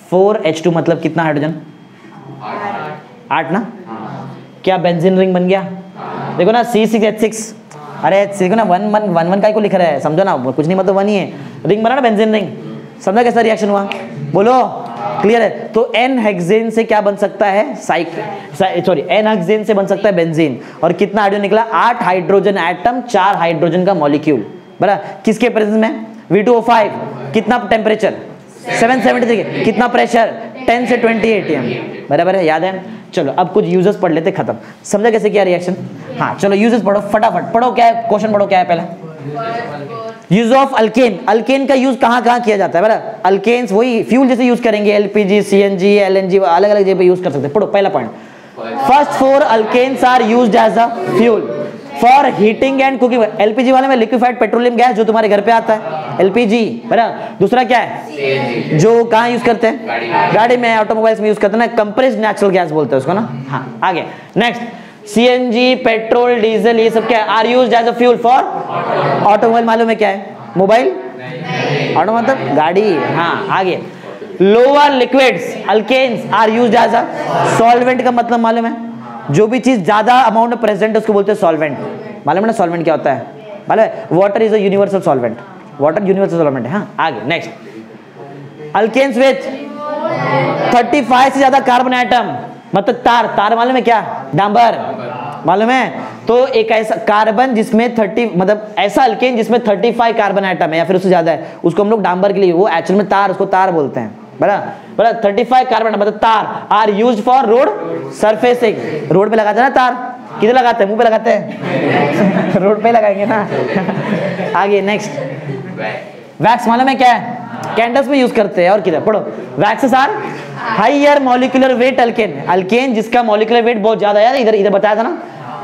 4H2 मतलब कितना हाइड्रोजन, 8 ना। क्या बेंजीन रिंग बन गया, देखो ना, C6H6। अरे देखो ना, 1 का को लिख रहा है, समझो ना, कुछ नहीं मतलब 1 ही है, रिंग बना ना बेंजीन रिंग। समझा कैसा रिएक्शन हुआ, बोलो, क्लियर है। तो एन हेक्सेन से क्या बन सकता है, एन हेक्सेन से बन सकता है बेंजीन। और कितना हाइड्रोजन निकला, 8 हाइड्रोजन एटम, 4 हाइड्रोजन का मॉलिक्यूल, बराबर। किसके प्रेजेंस में, V2O5। कितना टेम्परेचर, 773। कितना प्रेशर, 10 से 20 ATM, बराबर है, याद है। चलो अब कुछ यूजर्स पढ़ लेते, खत्म। समझा कैसे किया रिएक्शन। हाँ चलो यूजेस पढ़ो फटाफट पढ़ो, क्या है क्वेश्चन पढ़ो, क्या है पहले यूज ऑफ अल्केन। अल्केन का यूज कहाँ कहाँ किया जाता है बराबर, अल्केन्स वही फ्यूल जैसे यूज करेंगे, एलपीजी, सीएनजी, एलएनजी अलग अलग जगह पे यूज कर सकते हैं। पढ़ो पहला point, first 4 alkanes are used as a fuel for heating and cooking. LPG वाले में लिक्विफाइड पेट्रोलियम गैस जो तुम्हारे घर पे आता है एलपीजी बराबर। दूसरा क्या है जो कहाँ यूज करते हैं, गाड़ी में, ऑटोमोबाइल्स में यूज करते हैं ना, कंप्रेस्ड नेचुरल गैस बोलते हैं उसको ना। हाँ आगे नेक्स्ट, सीएनजी, पेट्रोल, डीजल ये सब क्या है, are used as a fuel for automobile. मालूम है क्या है मोबाइल, ऑटो मतलब गाड़ी। हाँ आगे, lower liquids alkanes are used as a solvent का मतलब मालूम है, जो भी चीज ज्यादा अमाउंट में प्रेजेंट है उसको बोलते हैं सॉल्वेंट। मालूम है ना सॉल्वेंट क्या होता है, मालूम है water is a universal solvent, water universal solvent है। हाँ आगे नेक्स्ट, अल्केन्स विथ 35 से ज्यादा कार्बन एटम मतलब तार, तार मालूम है क्या, डांबर मालूम है। तो एक ऐसा कार्बन जिसमें 30 मतलब ऐसा अल्केन जिसमें 35 कार्बन एटम है या फिर उससे ज्यादा है, उसको हम लोग डांबर के लिए, वो एक्चुअल में तार, उसको तार बोलते हैं बराबर। 35 कार्बन मतलब तार are used for road surfacing. Road पे लगाते हैं ना तार, किधर लगाते हैं, मुंह पे लगाते हैं रोड पे लगाएंगे ना आगे नेक्स्ट, वैक्स मालूम है क्या है, कैंडल्स में यूज करते हैं। और किधर पढ़ो, waxes are higher molecular weight alkane. Alkane जिसका मॉलिक्यूलर वेट बहुत ज्यादा है, इधर इधर बताया था ना,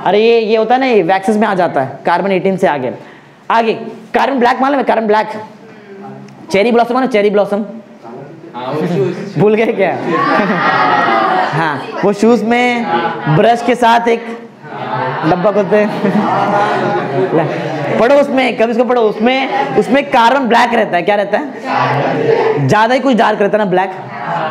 अरे ये होता है ना, ये वैक्सेस में आ जाता है, कार्बन 18 से आगे। आगे कार्बन ब्लैक मालूम है, कार्बन ब्लैक, चेरी ब्लॉसम है ना, चेरी ब्लॉसम भूल गए क्या हाँ वो शूज में ब्रश के साथ एक डब्बा खोलते हैं पढ़ो उसमें, कभी इसको पढ़ो, उसमें कार्बन ब्लैक रहता है, क्या रहता है, ज्यादा ही कुछ डार्क रहता है ना ब्लैक,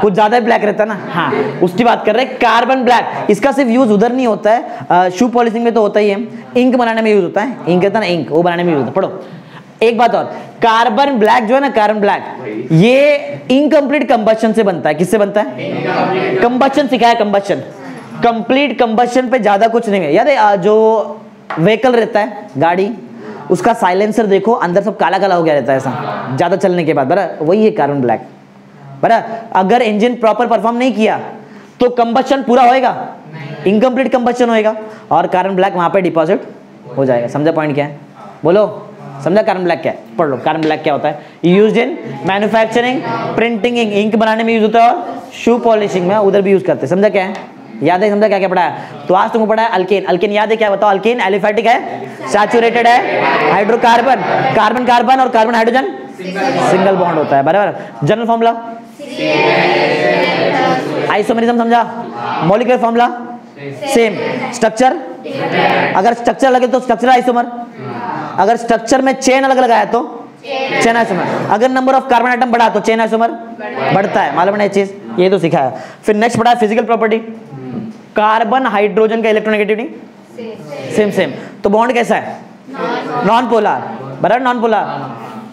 कुछ ज्यादा ही ब्लैक रहता है ना। हाँ उसकी बात कर रहे हैं, कार्बन ब्लैक। इसका सिर्फ यूज उधर नहीं होता है, शू पॉलिशिंग में तो होता ही है, इंक बनाने में यूज होता है, इंक कहता है ना, इंक वो बनाने में यूज होता है। पढ़ो एक बात और, कार्बन ब्लैक जो है ना, कार्बन ब्लैक ये इनकम्प्लीट कंबशन से बनता है। किससे बनता है, कंबशन सिखाया, कंबशन, कंप्लीट कंबशन पे ज्यादा कुछ नहीं है। यार जो व्हीकल रहता है गाड़ी, उसका साइलेंसर देखो अंदर सब काला काला हो गया रहता है ऐसा ज्यादा चलने के बाद बराबर, वही है कार्बन ब्लैक बराबर। अगर इंजन प्रॉपर परफॉर्म नहीं किया तो कंबशन पूरा होएगा, इनकम्प्लीट कंबशन होएगा और कार्बन ब्लैक वहां पे डिपॉजिट हो जाएगा। समझा पॉइंट क्या है, बोलो समझा कार्बन ब्लैक क्या है, पढ़ लो। कार्बन ब्लैक क्या होता है, used in manufacturing, printing, ink बनाने में यूज होता है और शू पॉलिशिंग में उधर भी यूज करते हैं। समझा क्या है, याद है, समझा क्या क्या पढ़ा है। तो आज तुमको पढ़ा है अल्केन। अल्केन याद है क्या, बताओ, अल्केन एलिफैटिक है, सैचुरेटेड है, हाइड्रोकार्बन, कार्बन कार्बन और कार्बन हाइड्रोजन सिंगल बॉन्ड होता है बराबर। जनरल फॉर्मूला आइसोमेरिज्म, समझा, मॉलिक्यूलर फॉर्मूला सेम, स्ट्रक्चर अगर स्ट्रक्चर लगे तो स्ट्रक्चर आइसोमर, अगर स्ट्रक्चर में चेन अलग लगाया तो चेन आइसोमर, अगर नंबर ऑफ कार्बन आइटम बढ़ा तो चेन आइसोमर बढ़ता है। मालूम है चीज, ये तो सिखाया। फिर नेक्स्ट पढ़ा है फिजिकल प्रॉपर्टी, कार्बन हाइड्रोजन का इलेक्ट्रोनेगेटिविटी सेम सेम। तो बॉन्ड कैसा है, नॉन पोलर बराबर, नॉन पोलर,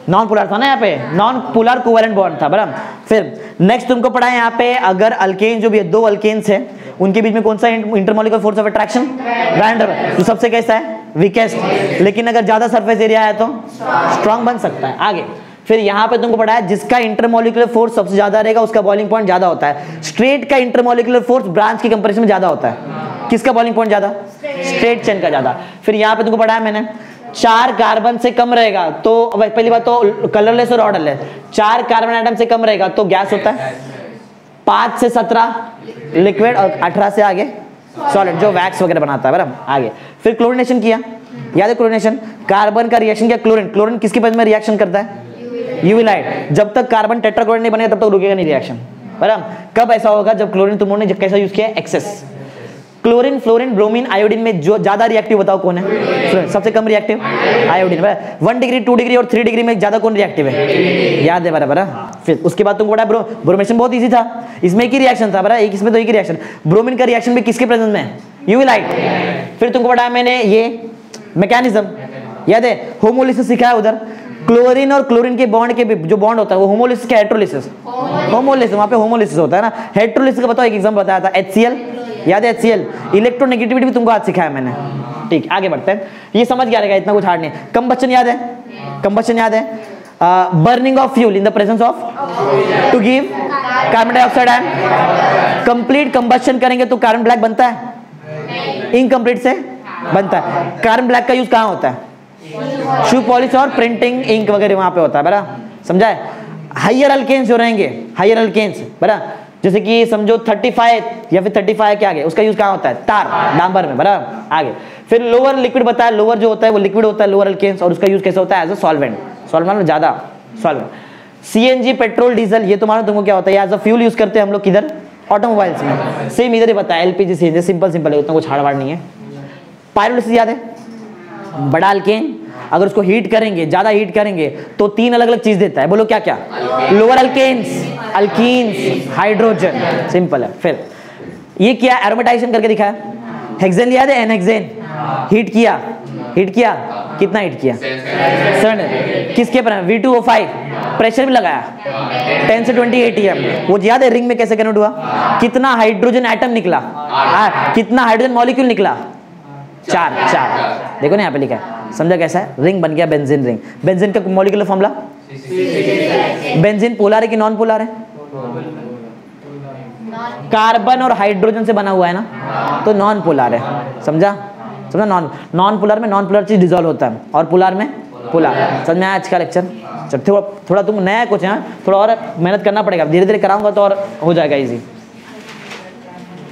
नॉन पोलर था ना यहाँ पे, नॉन पोलर कोवेलेंट बॉन्ड था बराबर। फिर नेक्स्ट तुमको पढ़ा है यहाँ पे, अगर अल्केन जो भी है, दो अल्केन्स है, उनके बीच में कौन सा intermolecular force of attraction, van der Waals, जो सबसे कैसा है, वीकेस्ट, लेकिन अगर ज्यादा सरफेस एरिया है तो स्ट्रॉन्ग बन सकता है। आगे फिर यहाँ पे तुमको पढ़ा है, जिसका इंटरमॉलिक्यूलर फोर्स सबसे ज्यादा रहेगा उसका बॉइलिंग पॉइंट ज्यादा होता है। स्ट्रेट का इंटरमॉलिक्यूलर फोर्स ब्रांच की कंपैरिजन में ज्यादा होता है, किसका बॉइलिंग पॉइंट ज्यादा, स्ट्रेट चेन का ज्यादा। फिर यहाँ पे तुमको पढ़ा है मैंने, 4 कार्बन से कम रहेगा तो, पहली बात तो कलरलेस और ऑर्डरलेस, 4 कार्बन आइटम से कम रहेगा तो गैस होता है, 5 से 17 लिक्विड और 18 से आगे सॉलिड जो वैक्स वगैरह बनाता है बराबर। आगे फिर क्लोरीनेशन किया, याद है क्लोरीनेशन, कार्बन का रिएक्शन किया, क्लोरीन, क्लोरीन किसके प्रेजेंस में रिएक्शन करता है, यूवी लाइट। जब तक कार्बन टेट्राक्लोराइड नहीं बनेगा तब तक रुकेगा नहीं रिएक्शन बराबर। कब ऐसा होगा, जब क्लोरीन तुमने कैसा यूज किया, excess. Chlorine, fluorine, bromine, iodine में जो ज्यादा रिएक्टिव बताओ कौन है, सबसे कम रिएक्टिव आयोडीन। 1 डिग्री 2 डिग्री और 3 डिग्री में ज्यादा कौन रिएक्टिव है, याद है बराबर। फिर उसके बाद तुमको पढ़ा ब्रोमेशन, बहुत इजी था, इसमें एक ही रिएक्शन था बराबर, एक इसमें तो एक ही रिएक्शन। ब्रोमीन का रिएक्शन भी किसके प्रेजेंस में, यूवी लाइट। फिर तुमको पढ़ा मैंने ये मैकेनिज्म, याद है, होमोलिसिस सिखाया उधर, क्लोरीन और क्लोरीन के बॉन्ड के जो बॉन्ड होता है वो होमोलिसिस क्या, हेट्रोलिसिस, होमोलिसिस, वहां पे होमोलिसिस होता है ना। हेट्रोलिसिस का बताओ, एक एग्जांपल बताया था, HCl, याद है HCl। इलेक्ट्रोनेगेटिविटी भी तुमको आज सिखाया मैंने, ठीक। आगे बढ़ते हैं, ये समझ गया रहेगा, इतना कुछ हार्ड नहीं। कंबशन याद है, कंबशन याद है, burning of fuel in the presence of to give carbon dioxide and complete combustion करेंगे तो कार्बन ब्लैक बनता है, इनकम्प्लीट से बनता है। कार्बन ब्लैक का यूज कहाँ होता है? शू पॉलिश और प्रिंटिंग इंक वगैरह वहां पे होता है, बरा समझा है। हाइयर अल्केन्स जो रहेंगे, हाइयर अल्केन्स बरा, जैसे कि समझो 35 या फिर 35 के आगे, उसका यूज कहाँ होता है? तार, डांबर में, बरा आगे। फिर लोअर लिक्विड बताया, लोअर जो होता है वो लिक्विड होता है, लोअर अल्केन्स, और उसका यूज कैसे होता है? एज अ सॉल्वेंट, सॉल्वेंट में ज्यादा सॉल्वेंट। सीएनजी, पेट्रोल, डीजल, ये तुम्हारा तुमको क्या होता है? एज अ फ्यूल यूज करते हैं हम लोग किधर? ऑटोमोबाइल्स में। सेम इधर ही बताया, एलपीजी, सीएनजी, सिंपल सिंपल है, उतना कुछ हार्ड वार्ड नहीं है। पायरोलिसिस याद है? बड़ा अल्केन अगर उसको हीट करेंगे, ज्यादा हीट करेंगे तो 3 अलग अलग चीज देता है, बोलो क्या क्या? Lower alkanes, alkenes, hydrogen, simple है। फिर ये क्या? एरोमेटाइजेशन करके दिखाया। हेक्सेन याद है? एनहेक्सेन हीट किया, हीट किया, कितना हीट किया? 7, किसके पर? V2O5, प्रेशर भी लगाया 10 से 20 ATM। वो याद है रिंग में कैसे कन्वर्ट हुआ? कितना हाइड्रोजन एटम निकला, कितना हाइड्रोजन मॉलिक्यूल निकला? 4। देखो ना यहाँ पे लिखा है, समझा कैसा है? रिंग बन गया बेंजीन रिंग। बेंजीन का मॉलिक्यूलर फॉर्मूला, बेंजीन पोलर है कि नॉन पोलर है? कार्बन और हाइड्रोजन से बना हुआ है ना, तो नॉन पोलर है, समझा? समझा? नॉन पोलर में नॉन पोलर चीज डिसॉल्व होता है, और पोलर में पोलर। समझ में आया आज का लेक्चर? थोड़ा तुम नया कुछ है, थोड़ा और मेहनत करना पड़ेगा, धीरे धीरे कराऊंगा तो और हो जाएगा इजी।